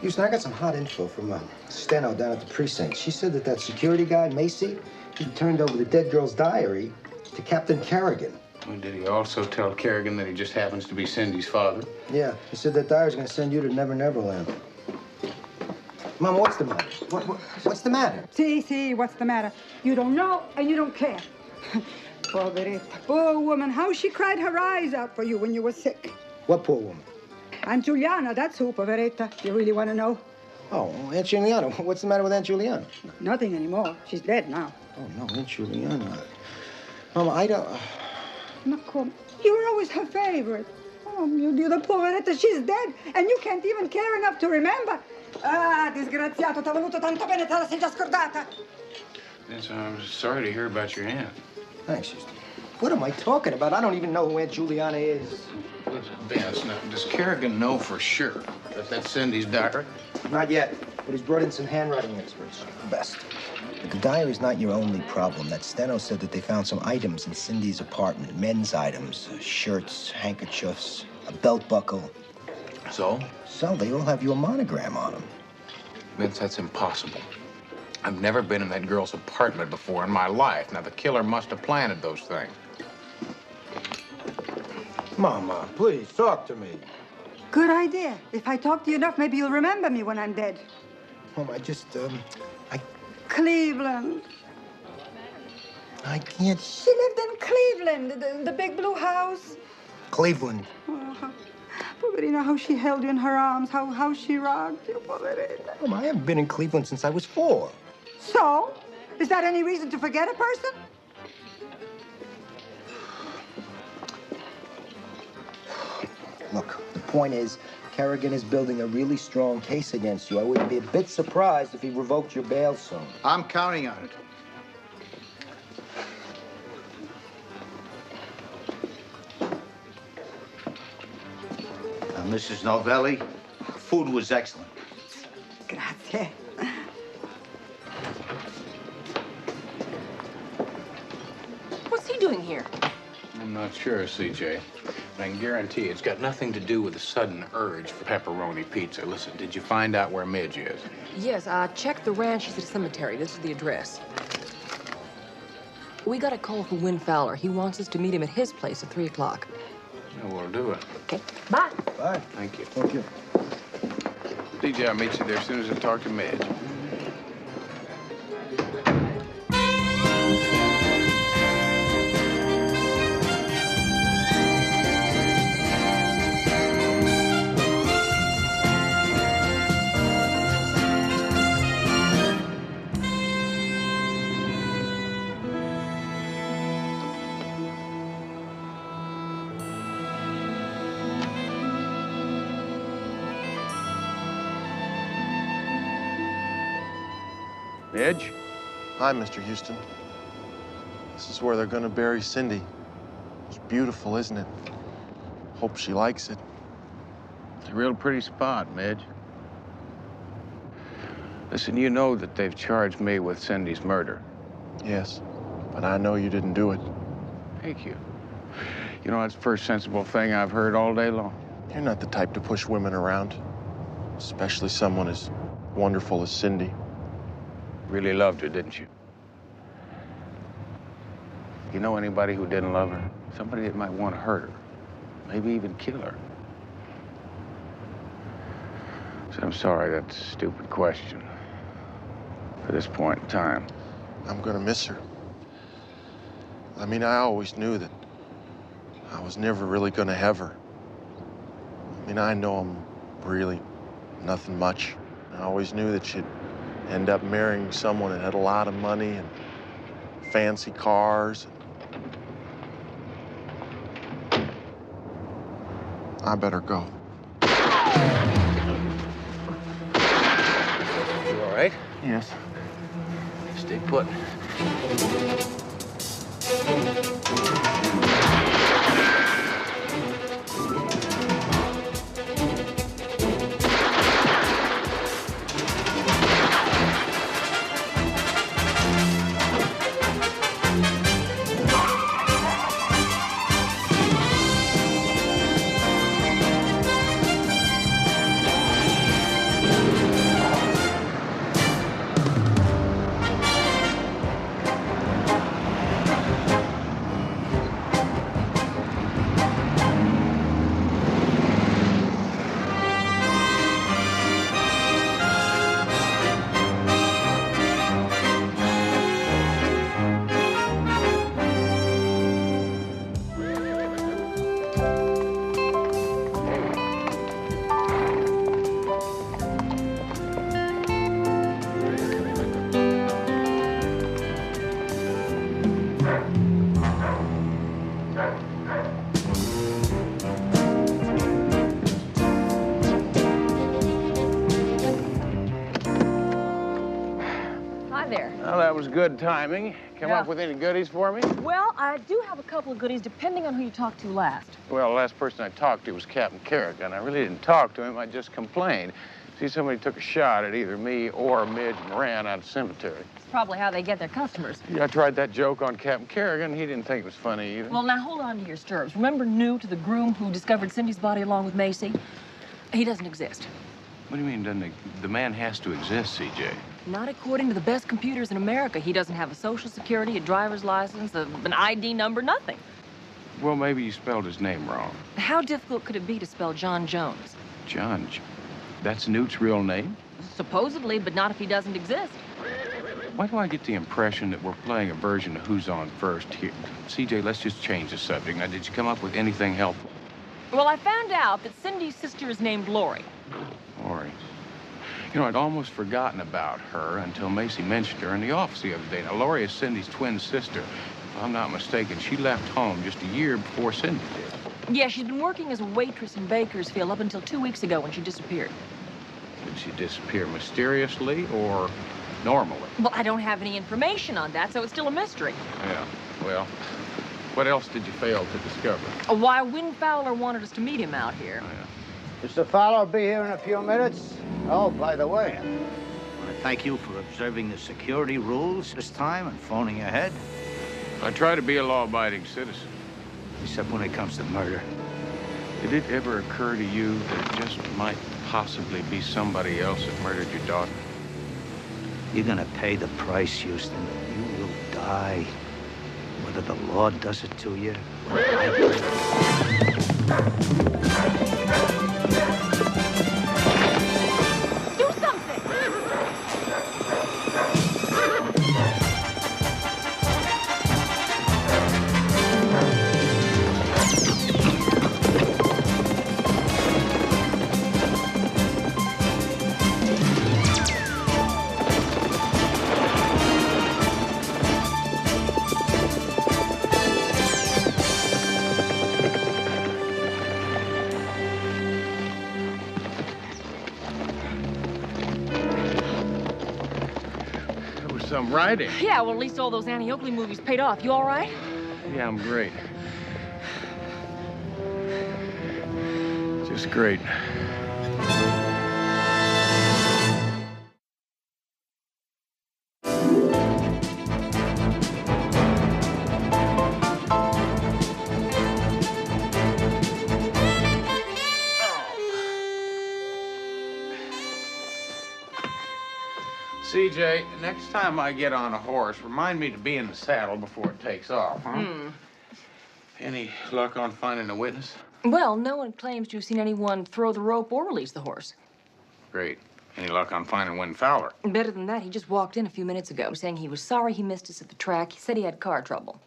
Houston, I got some hot info from Steno down at the precinct. She said that security guy, Macy, he turned over the dead girl's diary to Captain Kerrigan. Well, did he also tell Kerrigan that he just happens to be Cindy's father? Yeah, he said that diary's gonna send you to Never Never Land. Mom, what's the matter? What's the matter? See, what's the matter? You don't know and you don't care. Poveretta, poor woman, how she cried her eyes out for you when you were sick. What poor woman? Aunt Juliana, that's who, Poveretta. You really want to know? Oh, Aunt Juliana. What's the matter with Aunt Juliana? Nothing anymore. She's dead now. Oh, no, Aunt Juliana. Mama, I don't... No, come. You were always her favorite. Oh, mio Dio, the Poveretta, she's dead, and you can't even care enough to remember. Ah, disgraziato, t'ha voluto tanto bene, te la sei già scordata. Vince, I'm sorry to hear about your aunt. Thanks, Houston. What am I talking about? I don't even know who Aunt Juliana is. Listen, Vince, now, does Kerrigan know for sure that that's Cindy's diary? Not yet, but he's brought in some handwriting experts. The best. But the diary's not your only problem. That steno said that they found some items in Cindy's apartment. Men's items. Shirts, handkerchiefs, a belt buckle. So? So, they all have your monogram on them. Vince, that's impossible. I've never been in that girl's apartment before in my life. Now, the killer must have planted those things. Mama, please, talk to me. Good idea. If I talk to you enough, maybe you'll remember me when I'm dead. Mom, I just, Cleveland. I can't... She lived in Cleveland, the big blue house. Cleveland. Oh, Poverina, how she held you in her arms, how she rocked you, Poverina. Mom, I haven't been in Cleveland since I was 4. So? Is that any reason to forget a person? Look, the point is, Kerrigan is building a really strong case against you. I wouldn't be a bit surprised if he revoked your bail soon. I'm counting on it. Now, Mrs. Novelli, food was excellent. Grazie. What's he doing here? I'm not sure, CJ. But I can guarantee it's got nothing to do with a sudden urge for pepperoni pizza. Listen, did you find out where Midge is? Yes, check the ranch. He's at a cemetery. This is the address. We got a call from Win Fowler. He wants us to meet him at his place at 3 o'clock. Yeah, we'll do it. Okay, bye. Bye. Thank you. Thank you. CJ, I'll meet you there as soon as I talk to Midge. Midge? Hi, Mr. Houston. This is where they're gonna bury Cindy. It's beautiful, isn't it? Hope she likes it. It's a real pretty spot, Midge. Listen, you know that they've charged me with Cindy's murder. Yes, but I know you didn't do it. Thank you. You know, that's the first sensible thing I've heard all day long. You're not the type to push women around, especially someone as wonderful as Cindy. Really loved her, didn't you? You know anybody who didn't love her? Somebody that might want to hurt her, maybe even kill her. So I'm sorry, that's a stupid question for this point in time. I'm gonna miss her. I mean, I always knew that I was never really gonna have her. I mean, I know I'm really nothing much. I always knew that she'd end up marrying someone that had a lot of money and fancy cars. I better go. You all right? Yes. Stay put. was good timing. Come up with any goodies for me? Well, I do have a couple of goodies, depending on who you talk to last. Well, the last person I talked to was Captain Kerrigan. I really didn't talk to him. I just complained. See, somebody took a shot at either me or Midge and ran out of the cemetery. It's probably how they get their customers. Yeah, I tried that joke on Captain Kerrigan. He didn't think it was funny either. Well, now hold on to your stirrups. Remember Newt, the groom who discovered Cindy's body along with Macy? He doesn't exist. What do you mean, doesn't he? The man has to exist, CJ. Not according to the best computers in America. He doesn't have a social security, a driver's license, an ID number, nothing. Well, maybe you spelled his name wrong. How difficult could it be to spell John Jones? John, that's Newt's real name? Supposedly, but not if he doesn't exist. Why do I get the impression that we're playing a version of Who's On First here? CJ, let's just change the subject. Now, did you come up with anything helpful? Well, I found out that Cindy's sister is named Lori. Lori. You know, I'd almost forgotten about her until Macy mentioned her in the office the other day. Now, Lori is Cindy's twin sister. If I'm not mistaken, she left home just a year before Cindy did. Yeah, she's been working as a waitress in Bakersfield up until 2 weeks ago when she disappeared. Did she disappear mysteriously or normally? Well, I don't have any information on that, so it's still a mystery. Yeah, well, what else did you fail to discover? Why Win Fowler wanted us to meet him out here. Oh, yeah. Mr. Fowler will be here in a few minutes. Oh, by the way, I want to thank you for observing the security rules this time and phoning ahead. I try to be a law-abiding citizen. Except when it comes to murder. Did it ever occur to you that it just might possibly be somebody else that murdered your daughter? You're gonna pay the price, Houston. You will die. Whether the law does it to you or I do it. Do something! Some writing. Yeah, well, at least all those Annie Oakley movies paid off. You all right? Yeah, I'm great. Just great. CJ, next time I get on a horse, remind me to be in the saddle before it takes off, huh? Any luck on finding a witness? Well, no one claims to have seen anyone throw the rope or release the horse. Great. Any luck on finding Win Fowler? Better than that, he just walked in a few minutes ago saying he was sorry he missed us at the track. He said he had car trouble.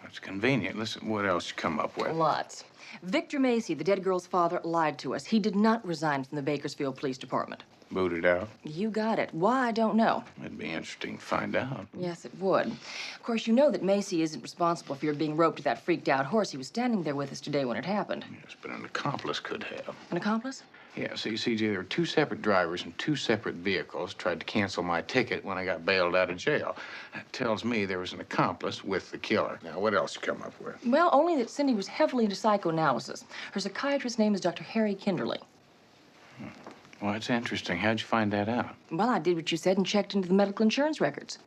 That's convenient. Listen, what else you come up with? Lots. Victor Macy, the dead girl's father, lied to us. He did not resign from the Bakersfield Police Department. Booted out? You got it. Why, I don't know. It'd be interesting to find out. Yes, it would. Of course, you know that Macy isn't responsible for your being roped to that freaked-out horse. He was standing there with us today when it happened. Yes, but an accomplice could have. An accomplice? Yeah, see, CJ, there were two separate drivers and two separate vehicles tried to cancel my ticket when I got bailed out of jail. That tells me there was an accomplice with the killer. Now, what else you come up with? Well, only that Cindy was heavily into psychoanalysis. Her psychiatrist's name is Dr. Harry Kinderly. Well, that's interesting. How'd you find that out? Well, I did what you said and checked into the medical insurance records.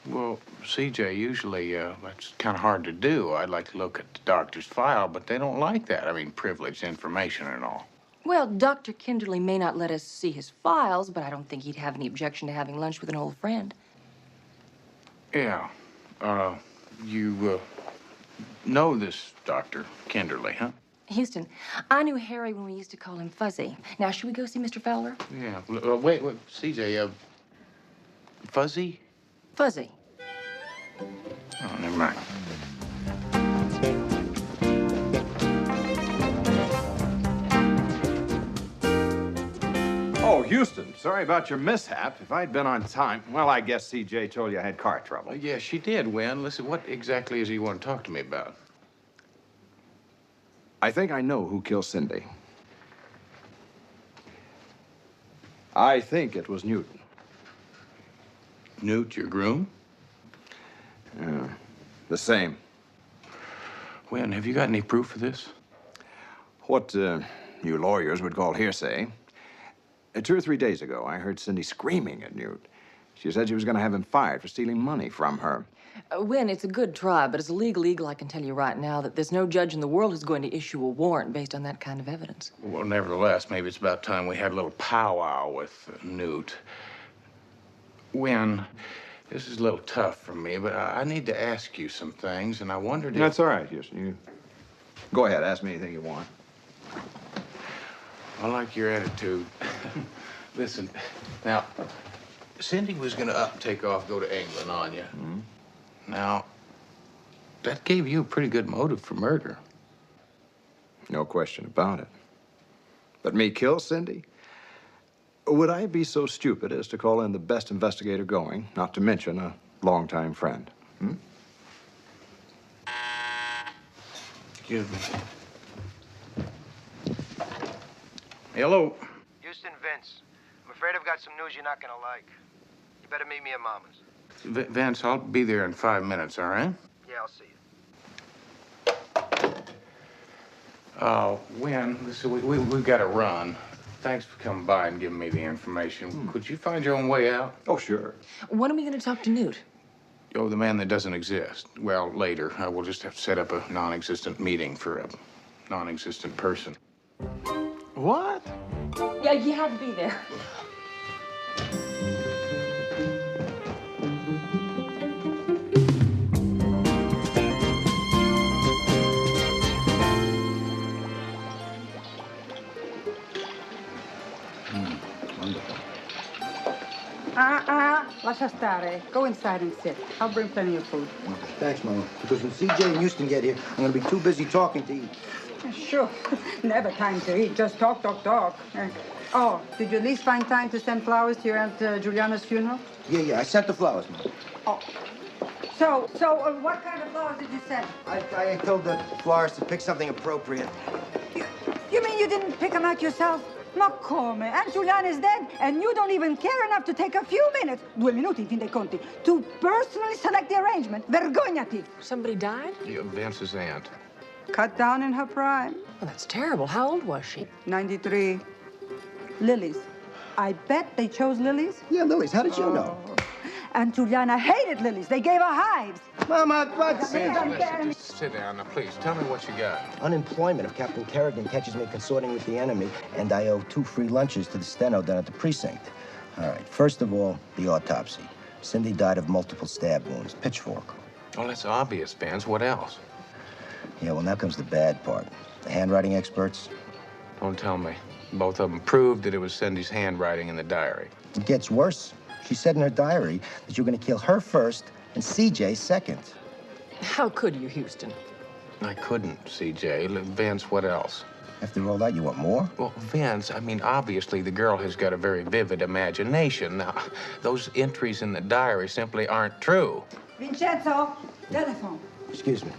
Well, CJ, usually that's kind of hard to do. I'd like to look at the doctor's file, but they don't like that. I mean, privileged information and all. Well, Dr. Kinderly may not let us see his files, but I don't think he'd have any objection to having lunch with an old friend. Yeah. You know this Dr. Kinderly, huh? Houston, I knew Harry when we used to call him Fuzzy. Now, should we go see Mr. Fowler? Yeah. Wait, CJ, Fuzzy? Fuzzy. Oh, never mind. Oh, Houston, sorry about your mishap. If I'd been on time, well, I guess CJ told you I had car trouble. Yeah, she did, Win. Listen, what exactly is he want to talk to me about? I think I know who killed Cindy. I think it was Newton. Newt, your groom? Yeah, the same. When? Have you got any proof of this? What you lawyers would call hearsay. 2 or 3 days ago, I heard Cindy screaming at Newt. She said she was going to have him fired for stealing money from her. Wynn, it's a good try, but as a legal eagle, I can tell you right now that there's no judge in the world who's going to issue a warrant based on that kind of evidence. Well, nevertheless, maybe it's about time we had a little powwow with Newt. Wynn, this is a little tough for me, but I need to ask you some things, and I wondered if... That's all right, Houston. You go ahead, ask me anything you want. I like your attitude. Listen, now, Cindy was going to take off, go to England on you. Mm-hmm. Now, that gave you a pretty good motive for murder. No question about it. But me kill Cindy? Would I be so stupid as to call in the best investigator going, not to mention a longtime friend? Hmm? Excuse me. Hello. Houston, Vince. I'm afraid I've got some news you're not gonna like. You better meet me at Mama's. Vince, I'll be there in 5 minutes, all right? Yeah, I'll see you. Wynn, listen, we've got to run. Thanks for coming by and giving me the information. Could you find your own way out? Oh, sure. When are we going to talk to Newt? Oh, the man that doesn't exist. Well, later. We'll just have to set up a non-existent meeting for a non-existent person. What? Yeah, you had to be there. Lascia stare. Go inside and sit. I'll bring plenty of food. Thanks, Mama. Because when CJ and Houston get here, I'm gonna be too busy talking to eat. Sure. Never time to eat. Just talk, talk, talk. Oh, did you at least find time to send flowers to your Aunt Juliana's funeral? Yeah, I sent the flowers, Mama. Oh. So what kind of flowers did you send? I told the florist to pick something appropriate. You mean you didn't pick them out yourself? Ma come? Aunt Juliana is dead, and you don't even care enough to take a few minutes, 2 minuti in fin dei conti, to personally select the arrangement. Vergognati. Somebody died? Yeah, Vince's aunt. Cut down in her prime. Well, that's terrible. How old was she? 93. Lilies. I bet they chose lilies. Yeah, lilies. How did you know? Aunt Juliana hated lilies. They gave her hives. Mama, what's... Listen, just sit down now, please. Tell me what you got. Unemployment if Captain Kerrigan catches me consorting with the enemy, and I owe 2 free lunches to the steno down at the precinct. All right, first of all, the autopsy. Cindy died of multiple stab wounds, pitchfork. Oh, that's obvious, Vince. What else? Yeah, well, now comes the bad part. The handwriting experts. Don't tell me. Both of them proved that it was Cindy's handwriting in the diary. It gets worse. She said in her diary that you're going to kill her first and CJ second. How could you, Houston? I couldn't, CJ. Vince, what else? After all that, you want more? Well, Vince, I mean, obviously the girl has got a very vivid imagination. Now, those entries in the diary simply aren't true. Vincenzo, telephone. Excuse me.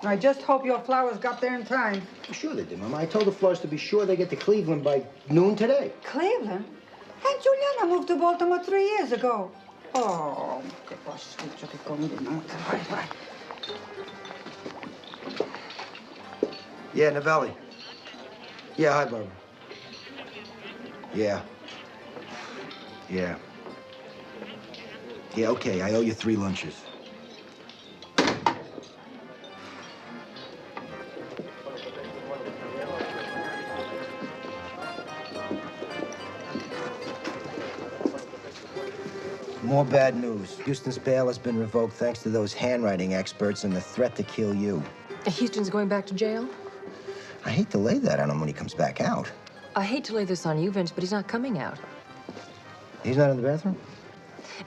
I just hope your flowers got there in time. Sure they did, Mama. I told the florist to be sure they get to Cleveland by noon today. Cleveland? Aunt Juliana moved to Baltimore 3 years ago. Oh, che pasticcio che combinato. Vai. Yeah, Novelli. Yeah, hi, Barbara. Yeah. Yeah, okay. I owe you 3 lunches. More bad news. Houston's bail has been revoked thanks to those handwriting experts and the threat to kill you. Houston's going back to jail? I hate to lay that on him when he comes back out. I hate to lay this on you, Vince, but he's not coming out. He's not in the bathroom?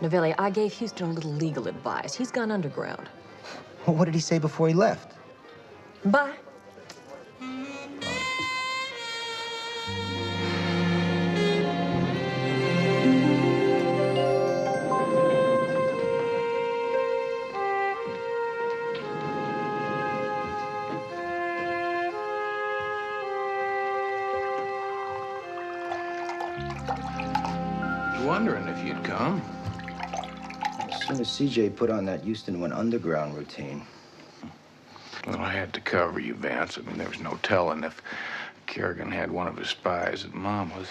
Novelli, I gave Houston a little legal advice. He's gone underground. Well, what did he say before he left? Bye. Wondering if you'd come. As soon as CJ put on that Houston went underground routine. Well, I had to cover you, Vance. I mean, there was no telling if Kerrigan had one of his spies at Mama's.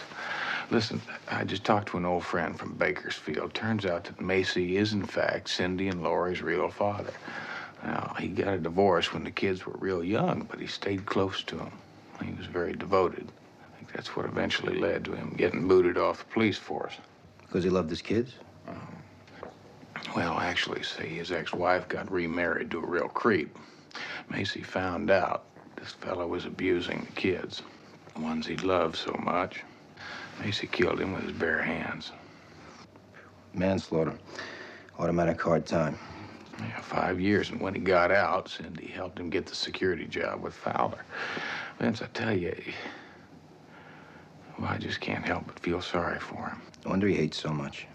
Listen, I just talked to an old friend from Bakersfield. Turns out that Macy is, in fact, Cindy and Lori's real father. Now, he got a divorce when the kids were real young, but he stayed close to them. He was very devoted. I think that's what eventually led to him getting booted off the police force. Because he loved his kids? Well, actually, say his ex-wife got remarried to a real creep. Macy found out this fellow was abusing the kids, the ones he loved so much. Macy killed him with his bare hands. Manslaughter. Automatic hard time. Yeah, 5 years, and when he got out, Cindy helped him get the security job with Fowler. Vince, I tell you, well, I just can't help but feel sorry for him. No wonder he hates so much.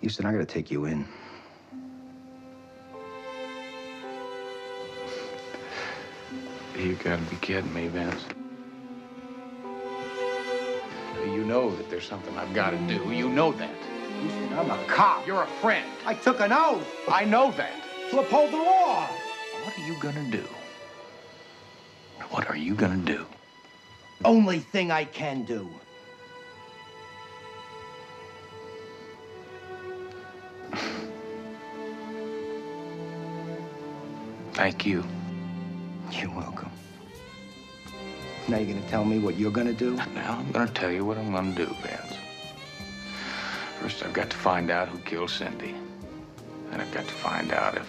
Houston, I gotta take you in. You gotta be kidding me, Vince. You know that there's something I've got to do. You know that. Houston, I'm a cop. You're a friend. I took an oath. I know that. To uphold the law. What are you gonna do? What are you gonna do? Only thing I can do. Thank you. You're welcome. Now you're gonna tell me what you're gonna do? Now I'm gonna tell you what I'm gonna do, Vance. First, I've got to find out who killed Cindy. And I've got to find out if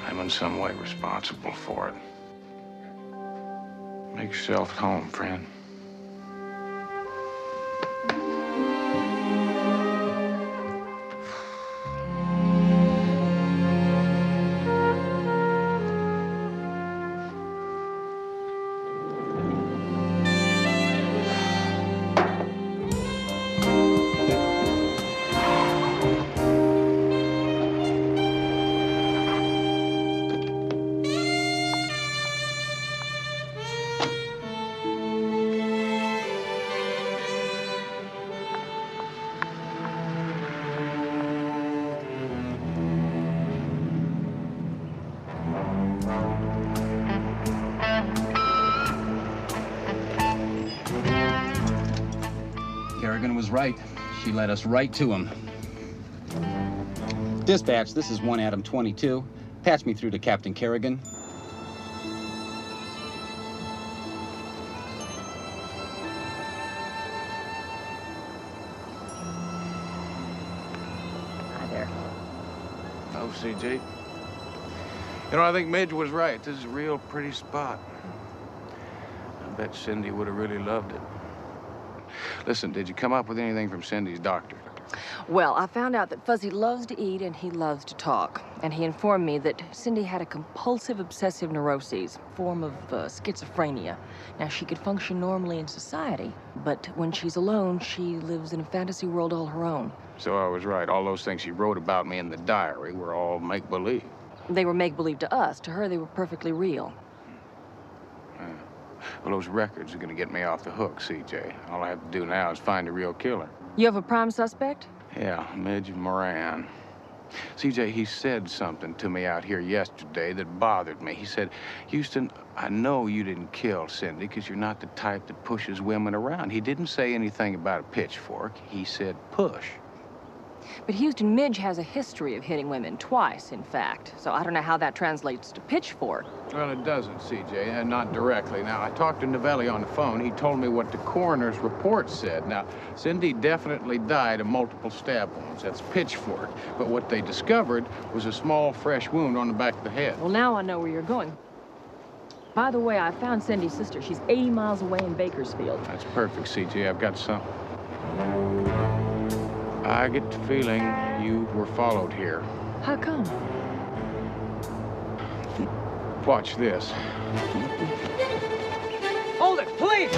I'm in some way responsible for it. Make yourself at home, friend. Kerrigan was right. She led us right to him. Dispatch, this is 1 Adam 22. Patch me through to Captain Kerrigan. Hi there. Oh, CJ. You know, I think Midge was right. This is a real pretty spot. I bet Cindy would have really loved it. Listen, did you come up with anything from Cindy's doctor? Well, I found out that Fuzzy loves to eat and he loves to talk. And he informed me that Cindy had a compulsive obsessive neuroses, form of schizophrenia. Now, she could function normally in society, but when she's alone, she lives in a fantasy world all her own. So I was right. All those things she wrote about me in the diary were all make-believe. They were make-believe to us. To her, they were perfectly real. Well, those records are gonna get me off the hook, CJ. All I have to do now is find a real killer. You have a prime suspect? Yeah, Midge Moran. CJ, he said something to me out here yesterday that bothered me. He said, Houston, I know you didn't kill Cindy because you're not the type that pushes women around. He didn't say anything about a pitchfork. He said push. But Houston, Midge has a history of hitting women, twice, in fact. So I don't know how that translates to pitchfork. Well, it doesn't, CJ, and not directly. Now, I talked to Novelli on the phone. He told me what the coroner's report said. Now, Cindy definitely died of multiple stab wounds. That's pitchfork. But what they discovered was a small, fresh wound on the back of the head. Well, now I know where you're going. By the way, I found Cindy's sister. She's 80 miles away in Bakersfield. That's perfect, CJ. I've got something. I get the feeling you were followed here. How come? Watch this. Hold it, please!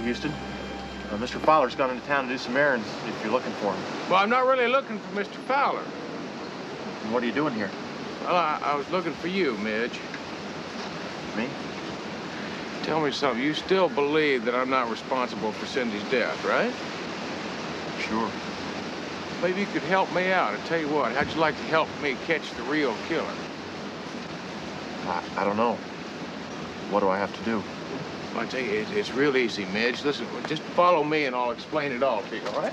Houston. Mr. Fowler's gone into town to do some errands if you're looking for him. Well, I'm not really looking for Mr. Fowler. And what are you doing here? Well, I was looking for you, Midge. Me? Tell me something. You still believe that I'm not responsible for Cindy's death, right? Sure. Maybe you could help me out. I tell you what, how'd you like to help me catch the real killer? I don't know. What do I have to do? Well, I tell you, it's real easy, Midge. Listen, just follow me and I'll explain it all to you, all right?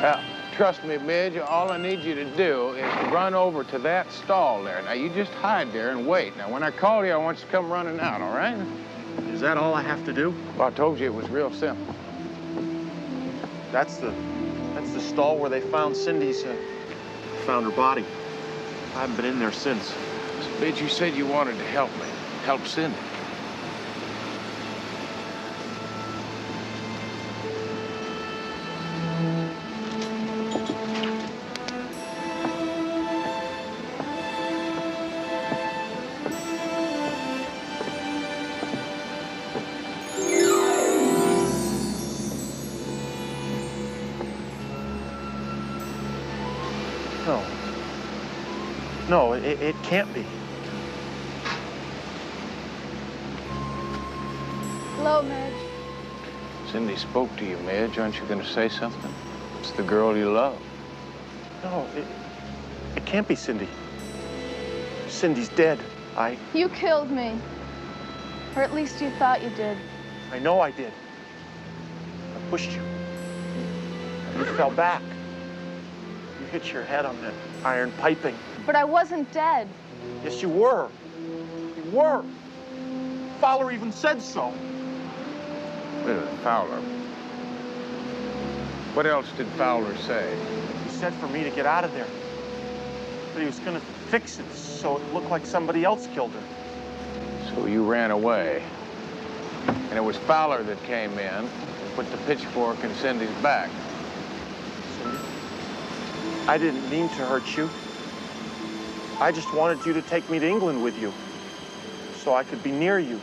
Now, trust me, Midge, all I need you to do is run over to that stall there. Now, you just hide there and wait. Now, when I call you, I want you to come running out, all right? Is that all I have to do? Well, I told you it was real simple. That's the stall where they found Cindy's, found her body. I haven't been in there since. Midge, you said you wanted to help me. Help Cindy. No, it can't be. Hello, Midge. Cindy spoke to you, Midge. Aren't you going to say something? It's the girl you love. No, it can't be Cindy. Cindy's dead. You killed me. Or at least you thought you did. I know I did. I pushed you. You fell back. You hit your head on that iron piping. But I wasn't dead. Yes, you were. You were. Fowler even said so. Wait a minute, Fowler. What else did Fowler say? He said for me to get out of there. But he was going to fix it so it looked like somebody else killed her. So you ran away. And it was Fowler that came in and put the pitchfork in Cindy's back. Cindy, I didn't mean to hurt you. I just wanted you to take me to England with you so I could be near you.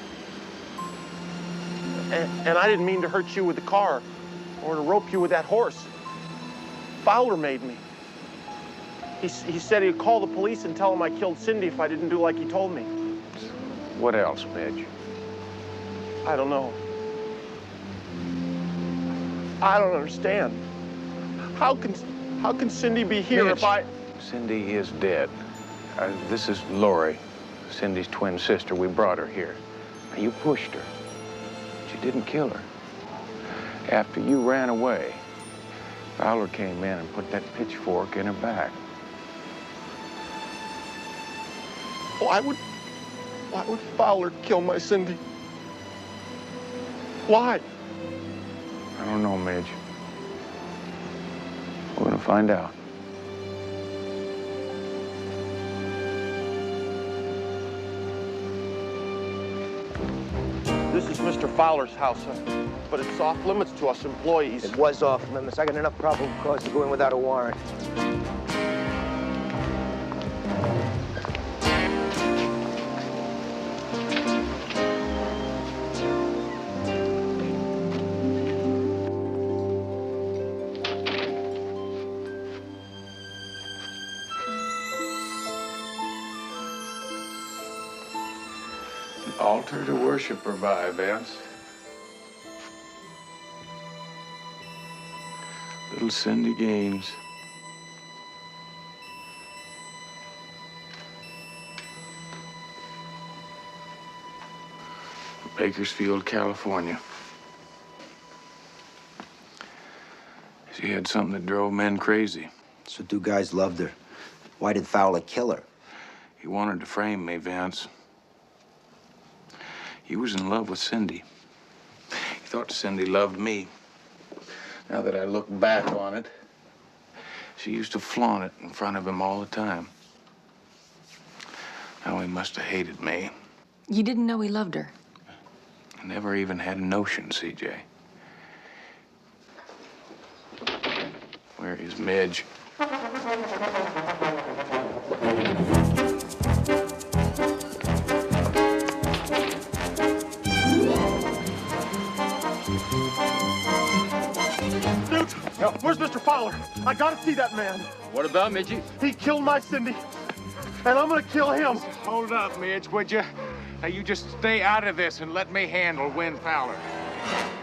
And I didn't mean to hurt you with the car or to rope you with that horse. Fowler made me. He said he'd call the police and tell them I killed Cindy if I didn't do like he told me. What else, Midge? I don't know. I don't understand. How can Cindy be here Midge, if I... Cindy is dead. This is Lori, Cindy's twin sister. We brought her here. Now, you pushed her, but you didn't kill her. After you ran away, Fowler came in and put that pitchfork in her back. Why would Fowler kill my Cindy? Why? I don't know, Midge. We're gonna find out. This is Mr. Fowler's house, but it's off limits to us employees. It was off limits. I got enough probable cause to go in without a warrant. Altar to worship her by, Vance. Little Cindy Gaines. Bakersfield, California. She had something that drove men crazy. So two guys loved her. Why did Fowler kill her? He wanted to frame me, Vance. He was in love with Cindy. He thought Cindy loved me. Now that I look back on it, she used to flaunt it in front of him all the time. How he must have hated me. You didn't know he loved her? I never even had a notion, CJ. Where is Midge? Where's Mr. Fowler? I gotta see that man. What about Midgie? He killed my Cindy, and I'm gonna kill him. Hold up, Midge, would you? Now, you just stay out of this and let me handle Win Fowler.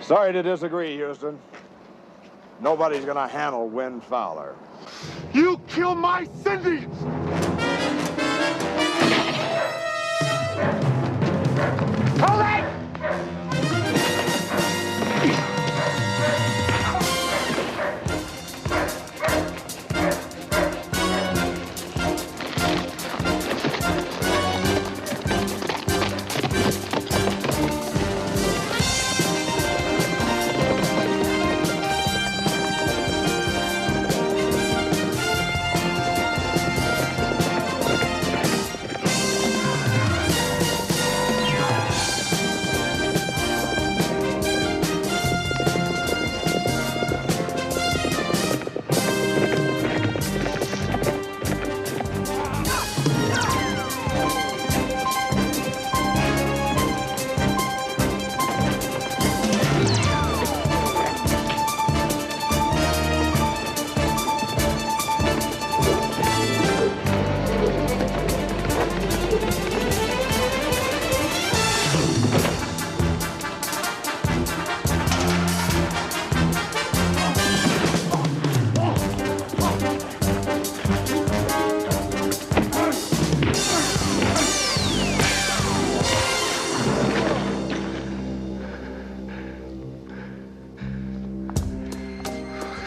Sorry to disagree, Houston. Nobody's gonna handle Win Fowler. You killed my Cindy! Hold it!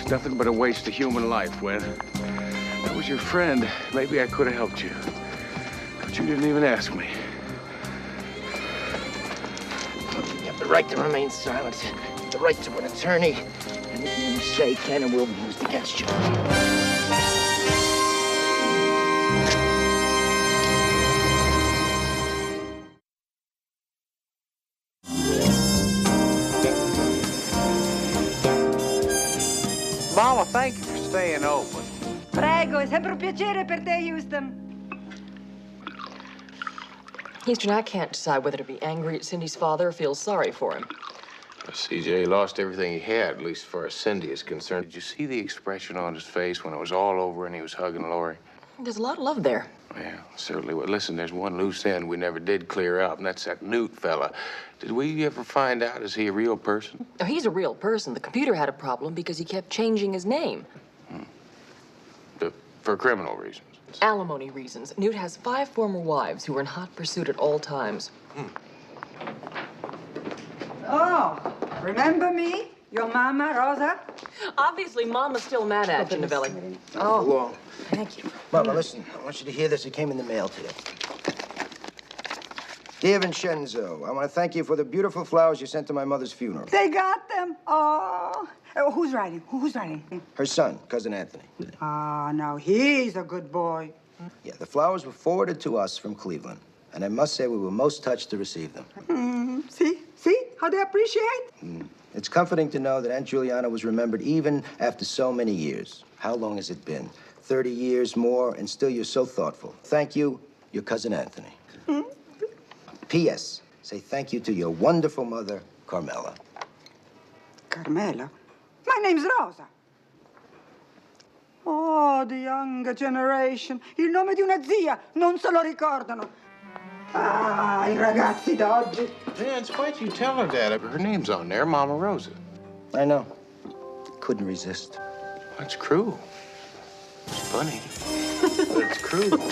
Nothing but a waste of human life, Win. If I was your friend, maybe I could have helped you. But you didn't even ask me. You have the right to remain silent, the right to an attorney. Anything you say can and will be used against you. Mama, thank you for staying open. Prego, è sempre un piacere per te, Houston. Houston, I can't decide whether to be angry at Cindy's father or feel sorry for him. CJ lost everything he had, at least as far as Cindy is concerned. Did you see the expression on his face when it was all over and he was hugging Lori? There's a lot of love there. Yeah, certainly. Well, listen, there's one loose end we never did clear up, and that's that Newt fella. Did we ever find out, is he a real person? Oh, he's a real person. The computer had a problem because he kept changing his name. For criminal reasons? Alimony reasons. Newt has 5 former wives who are in hot pursuit at all times. Oh, remember me? Your mama, Rosa? Obviously, Mama's still mad at you, Novelli. Oh, well, thank you. Mama, listen, I want you to hear this. It came in the mail today. Dear Vincenzo, I want to thank you for the beautiful flowers you sent to my mother's funeral. They got them. Oh. Who's writing? Who's writing? Her son, Cousin Anthony. Ah, now he's a good boy. Yeah, the flowers were forwarded to us from Cleveland. And I must say we were most touched to receive them. See? See how they appreciate? It's comforting to know that Aunt Juliana was remembered even after so many years. How long has it been? 30 years more, and still you're so thoughtful. Thank you, your Cousin Anthony. P.S. Say thank you to your wonderful mother, Carmela. Carmela? My name's Rosa. Oh, the younger generation. Il nome di una zia non se lo ricordano. Ah, I ragazzi d'oggi. Yeah, it's quite you tell her that. Her name's on there, Mama Rosa. I know. Couldn't resist. That's cruel. It's funny, but it's cruel.